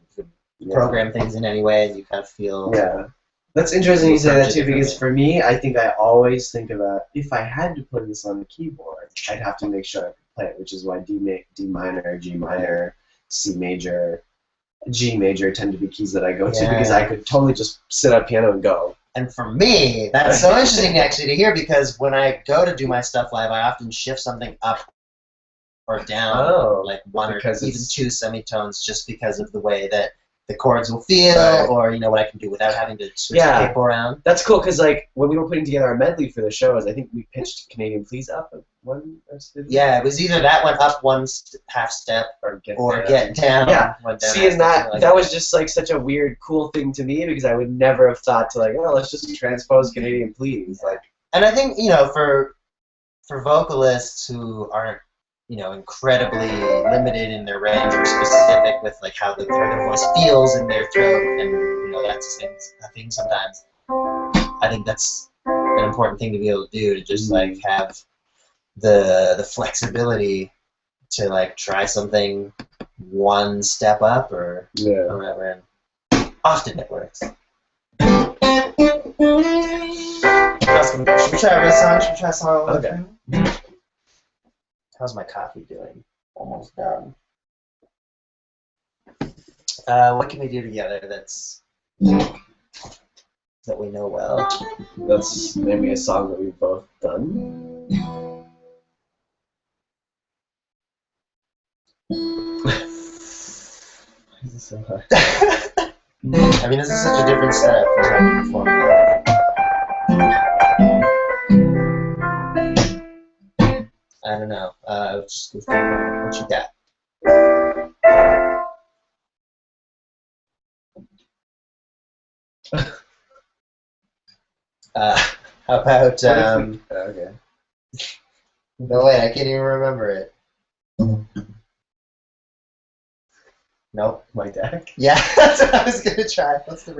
program things in any way, and you kind of feel. Yeah, that's interesting you say that too, because for me, I think I always think about if I had to play this on the keyboard, I'd have to make sure I could play it, which is why D minor, G minor, C major, G major tend to be keys that I go to because I could totally just sit at piano and go. And for me, that's so interesting actually to hear because when I go to do my stuff live, I often shift something up or down, like one or even two semitones, just because of the way that the chords will feel, or you know what I can do without having to switch the capo around. That's cool because like when we were putting together our medley for the shows, I think we pitched Canadian Please up one or two. Yeah, it was either that one up one half step or get down. Yeah, one down see, and that was just like such a weird, cool thing to me because I would never have thought to like, oh, let's just transpose Canadian Please. Like, and I think for vocalists who aren't incredibly limited in their range or specific with like how their voice feels in their throat, and that's a thing sometimes. I think that's an important thing to be able to do, to just like have the flexibility to like try something one step up or whatever. And often it works. Should we try a song? Should we try a song? Okay. How's my coffee doing? Almost done. What can we do together that we know well? That's maybe a song that we've both done. This is so hard. I mean, this is such a different setup from how we perform live. I don't know. Just go through what you got. How about okay. No wait, I can't even remember it. Nope. My deck? Yeah, that's what I was gonna try. What's the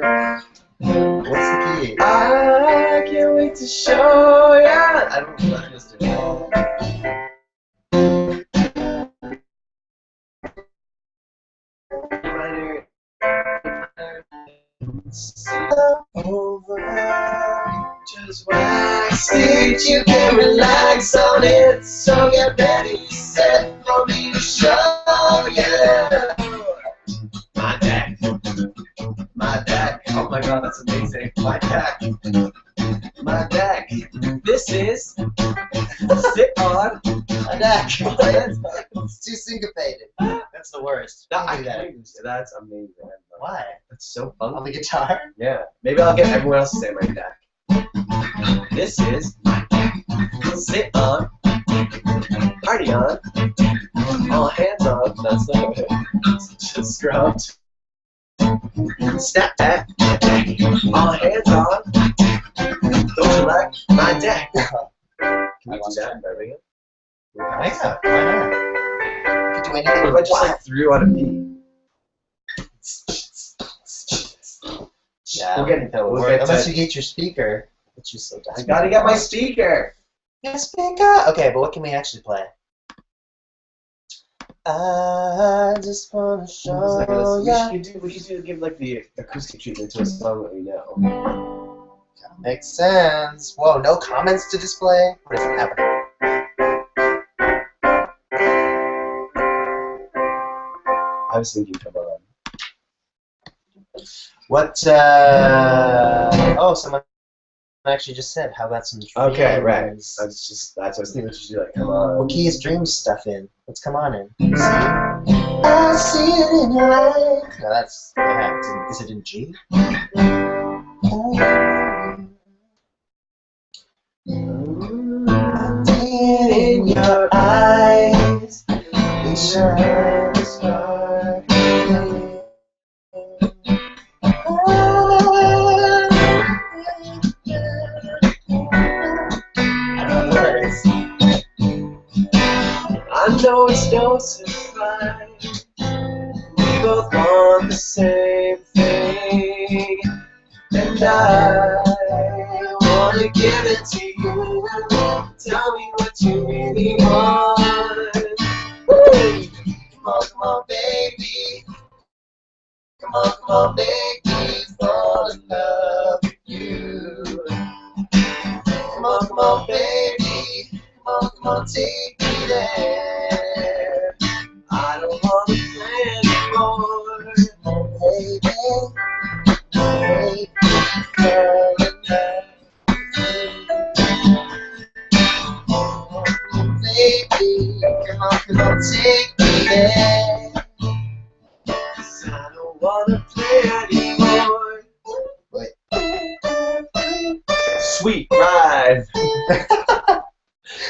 key? I can't wait to show ya. I don't know just do that. Over, just relax it, you can relax on it. So get ready, set for me to show ya. My deck, my deck. Oh my god, that's amazing. My deck, my deck. This is sit on My deck. It's too syncopated. That's the worst. No, Can't do that. That's amazing. Why? That's so On fun. the guitar? Yeah. Maybe I'll get everyone else to say my deck. This is my deck. Sit on, party on, all hands on. That's not it. Just scrubbed. Snap back, all hands on. Don't you like my deck? Can we do that in Birmingham? Why not? Why not? You can do anything. What if I just like threw on a beat? Yeah, We'll get- that would we'll work. get Unless to- you get your speaker, which is so I desperate. gotta get my speaker. Yeah, speaker. Okay, but what can we actually play? I just wanna show ya. We should give like the acoustic treatment to a song that we know. Makes sense. Whoa, no comments to display? What is happening? I was thinking, come on. What, oh, someone actually just said, how about some dreams? Okay, right. That's what I was thinking. We should do like, come on. What key is dreams stuff in? Let's come on in. See? I see it in your eyes. No, that's, yeah, is it in G? In your eyes, they shine a spark. I know it's no surprise. We both want the same thing. And I wanna give it to you. Tell me what you really want. Woo! Come on, baby. Come on, make me fall in love with you. Come on, baby. Come on, take me there. I don't wanna play anymore, baby. Make me fall in love with you. Baby, come on, take me there. 'Cause I don't wanna play anymore. Wait. Sweet ride.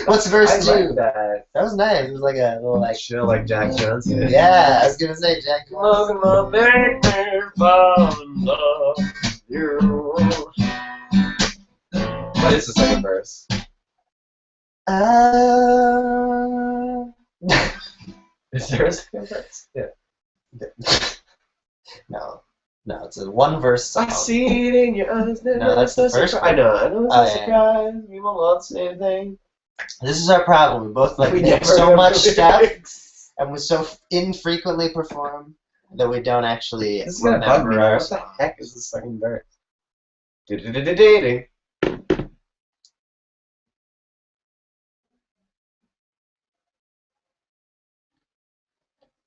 What's verse I like two? that. That was nice. It was like a little like. Chill like Jack Johnson. Yeah, I was gonna say Jack. Come on, make me fall in love with you. What is the second verse? Is there a second verse? Yeah. No, it's a one verse song. I see it in your eyes. No, that's the first one. I know it's Oh, no yeah. surprise. We won't all say anything. This is our problem. We both like We make never so remember much the stuff, lyrics. and we so infrequently perform that we don't actually This is gonna bug me. remember our What the song. heck is the second verse? Do-do-do-do-do-do.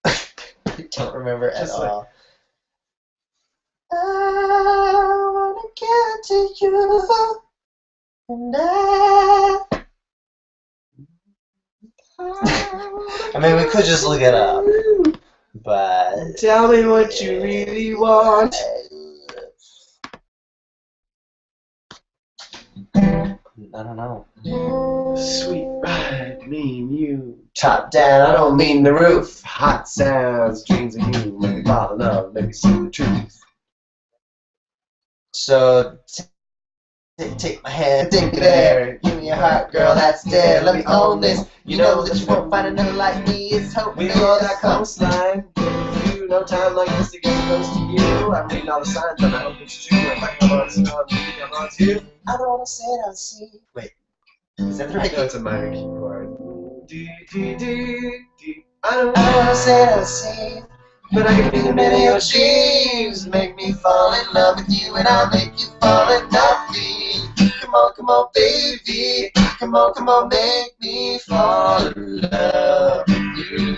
I don't remember at Just like- all. here to you, and I mean, we could just look it up, but tell me what you really want. I don't know. Sweet ride, me and you. Top down, I don't mean the roof. Hot sounds, dreams of you. Make me fall in love, make me see the truth. So, take my hand, think it there. Give me your heart, girl, that's dead. Let me own this. You know that you won't find another like me. It's hope. We go that coastline. You no time like this to get close to you. I'm reading all the signs and I hope it's true. If I come on, so I'm on too. I don't want to say it, I'll see. Wait, is that the right? No, it's a minor key chord. I don't want to say it, I'll see. But I can feel Many of your dreams make me fall in love with you, and I'll make you fall in love with me. Come on, baby. Come on, make me fall in love with you.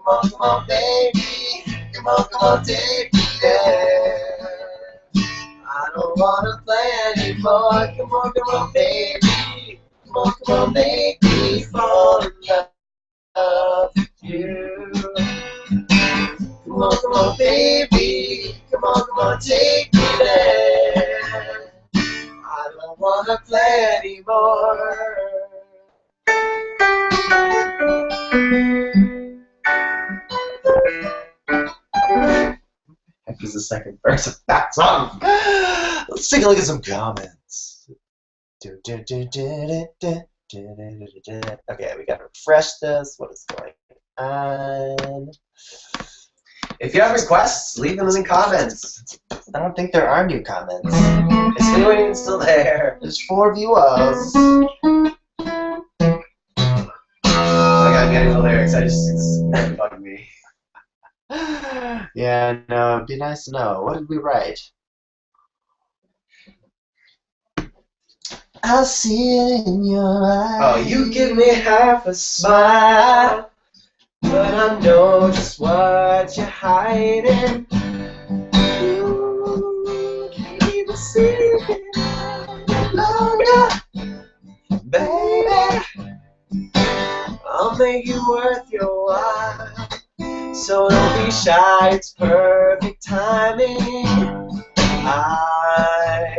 Come on, baby. Come on, take me there. I don't wanna play anymore. Come on, baby. Come on, make me fall in love with you. Come on, baby. Come on, take me there. I don't wanna play anymore. Heck is the second verse of that song. Let's take a look at some comments. Okay, we gotta refresh this. What is going on? If you have requests, leave them in the comments. I don't think there are new comments. Is anyone even still there? There's 4 viewers. I'm getting the lyrics. I just it's bugging me. Yeah, no, it'd be nice to know. What did we write? I see it in your eyes. Oh, you give me half a smile, but I know just what you're hiding. Ooh, can't even see it longer, baby. I'll make it worth your while. So don't be shy, it's perfect timing. I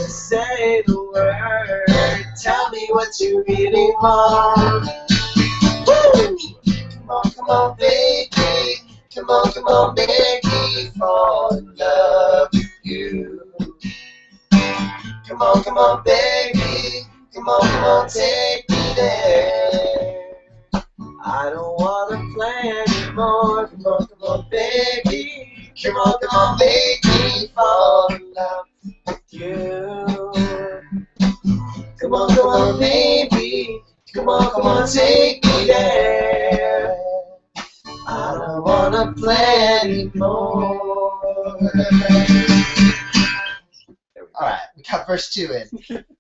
say the word, tell me what you really want. Woo! Come on, baby. Come on, baby, fall in love with you. Come on, baby. Come on, take me there. I don't wanna play anymore. Come on, baby. Come on, baby, fall in love with you. Come on, baby. Come on, take me there. I don't wanna play anymore. Alright, we got verse 2 in.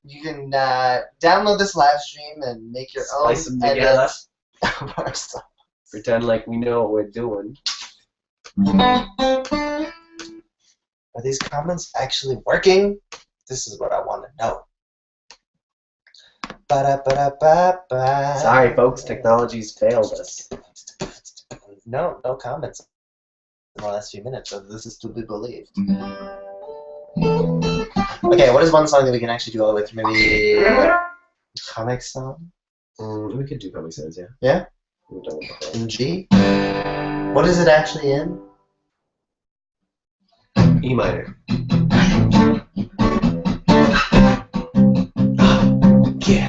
You can download this live stream and make your own edits. Pretend like we know what we're doing. Are these comments actually working? This is what I want to know. Sorry, folks, technology's failed us. No comments in the last few minutes, so this is to be believed. Okay, what is one song that we can actually do all the way through? Maybe comic song? We could do comic songs, yeah. Yeah? We've done it before. In G? What is it actually in? E minor. Yeah.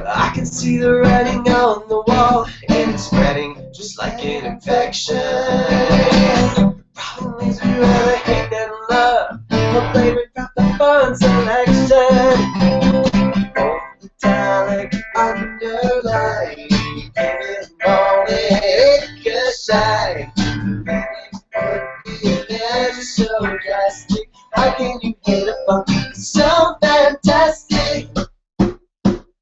I can see the writing on the wall, and it's spreading just like an infection. The problem is we rather hate than love. We'll blame it from the fun selection. Italic underline. Give it morning, a shine. It's so drastic. How can you get a funk so fantastic?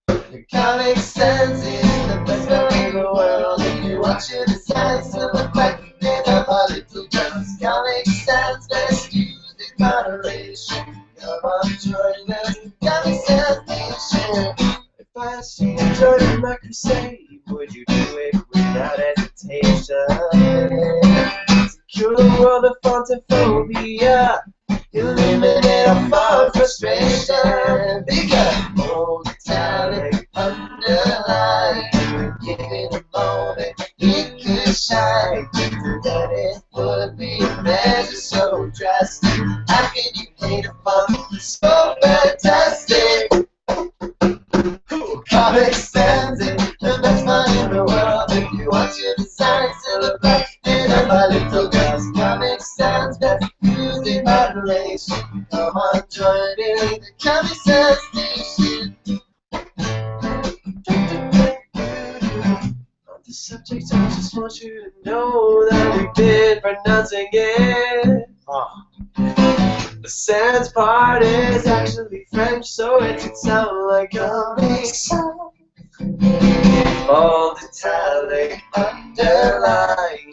The Comic Sans is the best film in the world. If you watch it, it sounds so like in a little girls. Comic Sans best you. started my crusade, would you do it without hesitation? To cure the world of photophobia, eliminate our fun frustration. Because all the talent underlying, give it a moment, it could shine. That it would be a measure so drastic. How can you hate a fun so fantastic? Comic Sans it, the best fun in the world. If you want your design to look like dinner by little girls, Comic Sans best used in moderation. Come on, join in the Comic Sans station. On the subject, I just want you to know that we've been pronouncing it. The sans part is actually French, so it should sound like Comic Sans. All the talent underlying,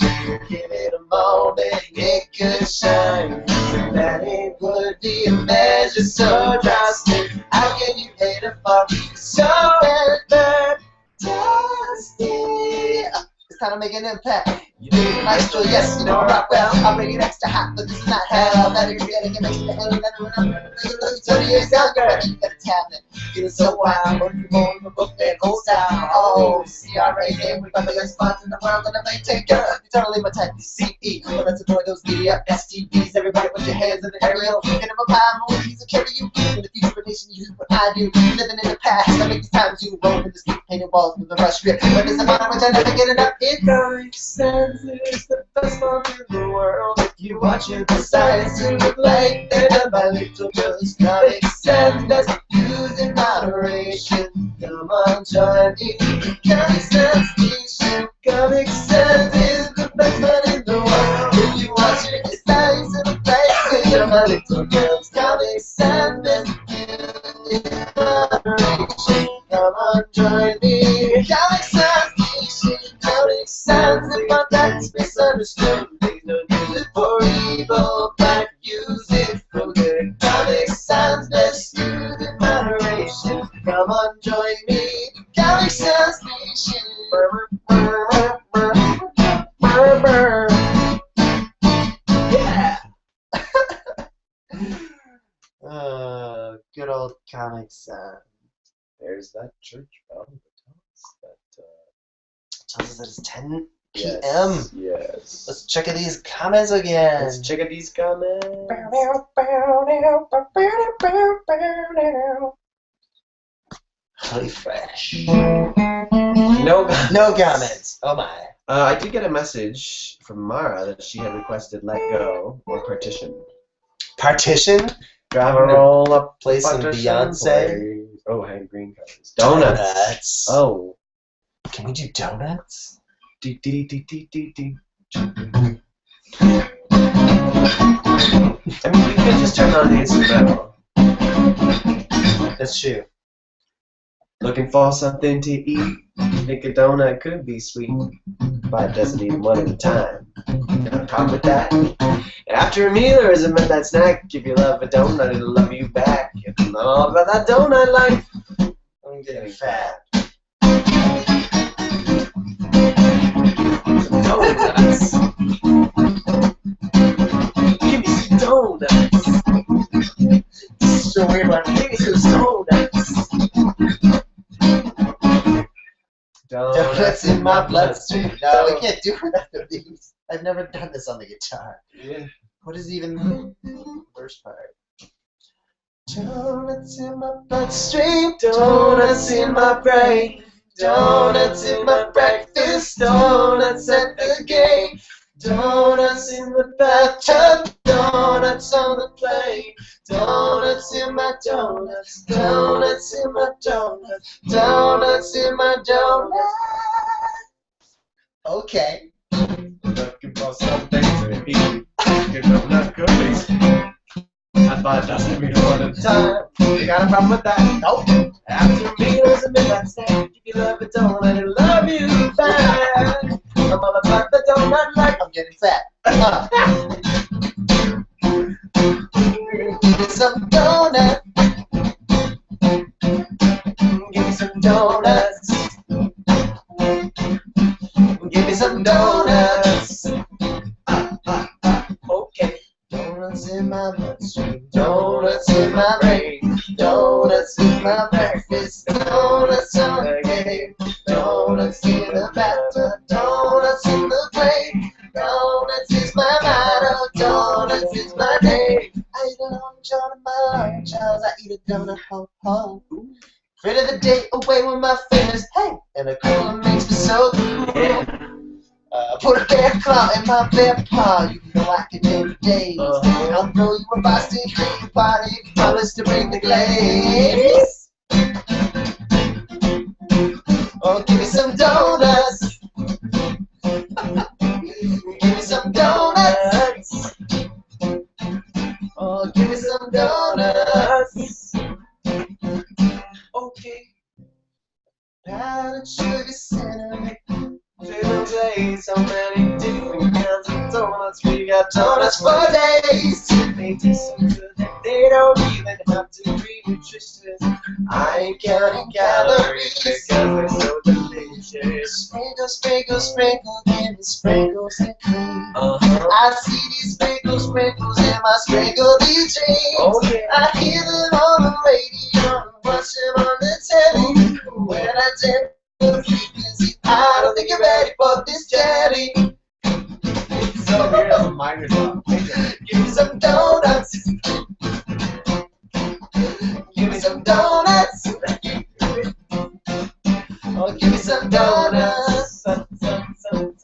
give it a moment, it could shine. So that it would be a measure so drastic. How can you hate a fun so fantastic? It's time to make an impact. You do it maestro, yes, you know rock well. I'm rated extra hot, but this is not hell. Better get it, make the hell, better 30 years younger. You got a talent, feeling so wild. When you roll the book, then hold down. Oh, CRA, we got the best spots in the world, and I may take her. You're totally my type, CE. Well, let's avoid those media STDs. Everybody put your hands in the aerial. Get them a pie, movies, and carry you. In the future nation, you do what I do. Living in the past, I make these times you roll in the street, painting walls with a rush grip. But there's a matter which I never get enough. It makes sense. It's the best fun in the world. If you watch it, the science to look like they're by little girls. Comic Sans best used in moderation. Come on, join in the Comic Sans station. Comic Sans is the best fun in the world. If you watch it, the science to look like they're by little girls. Comic Sans best used in moderation. Come on, join me. Comic Sans station. Comic Sans, if my that's misunderstood, please don't use it for evil, but use it for good. Comic Sans best used in moderation. Come on, join me. Comic Sans station. Yeah. Good old Comic Sans. There's that church bell that tells us that it's 10 p.m. Yes. Let's check these comments again. Let's check these comments. Holy fresh. No comments. Oh my. I did get a message from Mara that she had requested Let Go or Partition. Partition? Grab a roll up. Play some Beyonce. Oh, hey, green colors. Donuts. Oh. Can we do donuts? I mean, we could just turn on the instrumental. That's true. Looking for something to eat? Think a donut could be sweet, but it doesn't eat one at a time. Got a problem with that? After a meal or is it meant that snack? If you love a donut, it'll love you back. It's all about that donut life. I'm getting fat. Donuts. Give me some donuts. This is so weird, but give me some donuts. Donuts in my bloodstream. No, we can't do that with these. I've never done this on the guitar. Yeah. What is even the first part? Donuts in my bloodstream. Donuts in my brain. Donuts in my breakfast, donuts at the game, donuts in the bathtub, donuts on the plane, donuts in my donuts, donuts in my donuts, donuts in my donuts. Okay. Looking for something to eat, get donut cookies. I thought just give me one at a time. You got a problem with that? Nope. After meals and midnight snack, if you love a donut, it'll love you back. I'm all about the donut like I'm getting fat. Give me some donut. Give me some donuts. donuts. Okay. Donuts in my bloodstream, donuts in my brain, donuts in my breakfast, donuts on the game, donuts in the bathtub, donuts in the plane, donuts is my motto, donuts is my name. I eat a long john in my lunch hours, I eat a donut ho ho. Ready the day away with my fingers, hey, and a cola makes me so good. Yeah. Put a bear claw in my bear paw. You know I can name the days. I'll throw you a Boston cream party. Promise to bring the glaze. Oh, give me some donuts. Give me some donuts. Oh, give me some donuts. Okay. Powdered sugar cinnamon. Days, so many different kinds of donuts. We got Donuts for days. They taste so good that they don't even have to be nutritious. I ain't counting calories because they're so delicious. Sprinkle, sprinkle, sprinkle, give me sprinkles and cream. I see these sprinkles, sprinkles in my sprinkly dreams. Oh yeah. I hear them on the radio, watch them on the telly. When I tell the frequency, I don't think you're ready for this jelly. So weird as a minor song. Give me some donuts. Give me some donuts. Oh, give me some donuts. Donuts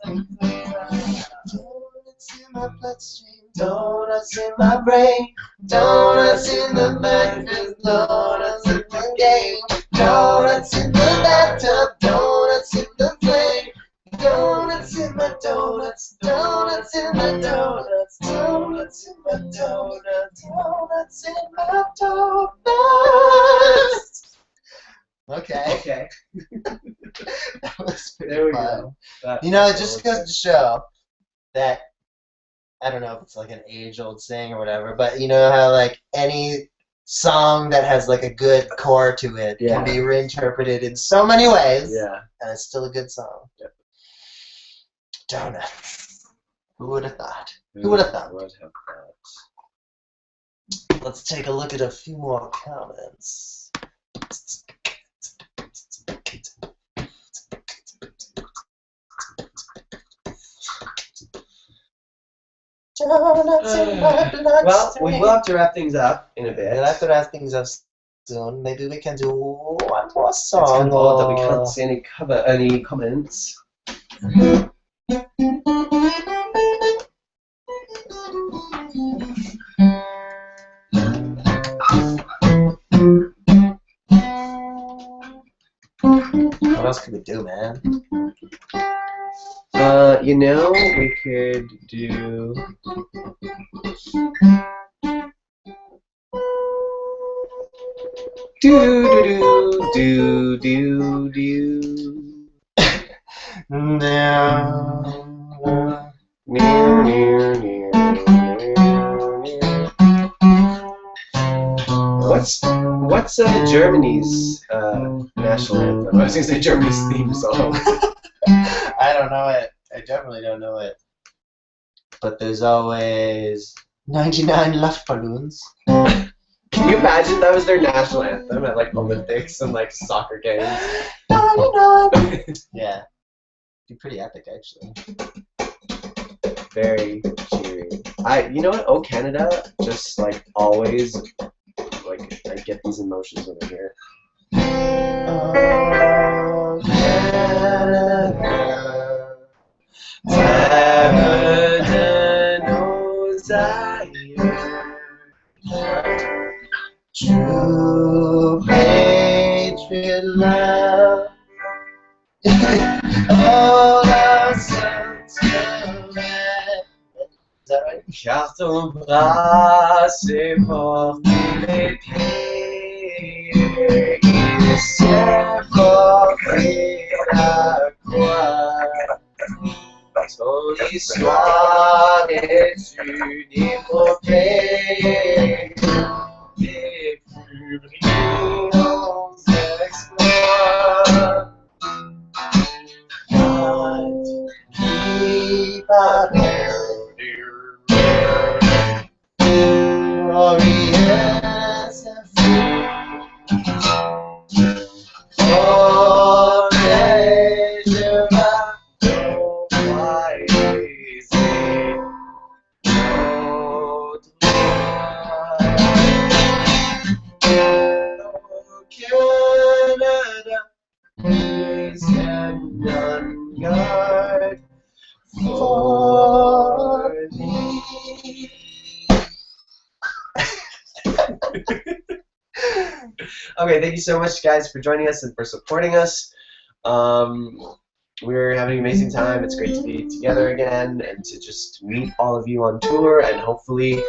in my bloodstream, donuts in my brain, donuts in the mattress, donuts in the game, donuts in the bathtub, donuts in the flame, donuts in my donuts, donuts in my donuts, donuts in my donuts, donuts in my donuts. Okay. Okay. That was pretty There we fun. go. You know, it just goes to show that, I don't know if it's like an age-old saying or whatever, but you know how like any song that has like a good core to it can be reinterpreted in so many ways, and it's still a good song. Yeah. Donuts. Who would have thought? Who would have thought? Let's take a look at a few more comments. Donuts in my bloodstream. Well, we will have to wrap things up in a bit. We'll have to wrap things up soon. Maybe we can do one more It's song. kind of odd that we can't see any comments. What else could we do, man? You know, we could do. Do do do do What's Germany's national anthem? I was gonna say Germany's theme song. I don't know it. I definitely don't know it. But there's always 99 Luftballons. Can you imagine that was their national anthem at like Olympics and like soccer games? 99. Yeah. Be pretty epic, actually. Very cheery. You know what? Oh Canada, just like always, like I get these emotions when I hear it. Oh, Canada. Canada knows I True patriot love. All our sons will rise. Is that right? Car ton bras s'est porté les pieds, il s'est porté la croix. Son histoire est une épopée des plus brillants exploits. He Keeper. Glorious and free. Oh, pleasure Oh, why easy. Oh, Canada, please stand on guard for me. Okay, thank you so much, guys, for joining us and for supporting us. We're having an amazing time. It's great to be together again and to just meet all of you on tour, and hopefully,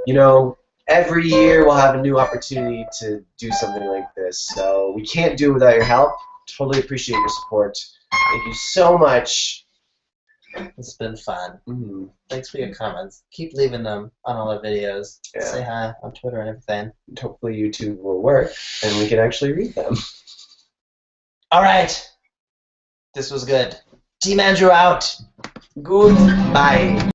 you know, every year we'll have a new opportunity to do something like this. So we can't do it without your help. Totally appreciate your support. Thank you so much. It's been fun. Mm-hmm. Thanks for your comments. Keep leaving them on all our videos. Yeah. Say hi on Twitter and everything. Hopefully YouTube will work and we can actually read them. All right. This was good. Team Andrew out. Goodbye.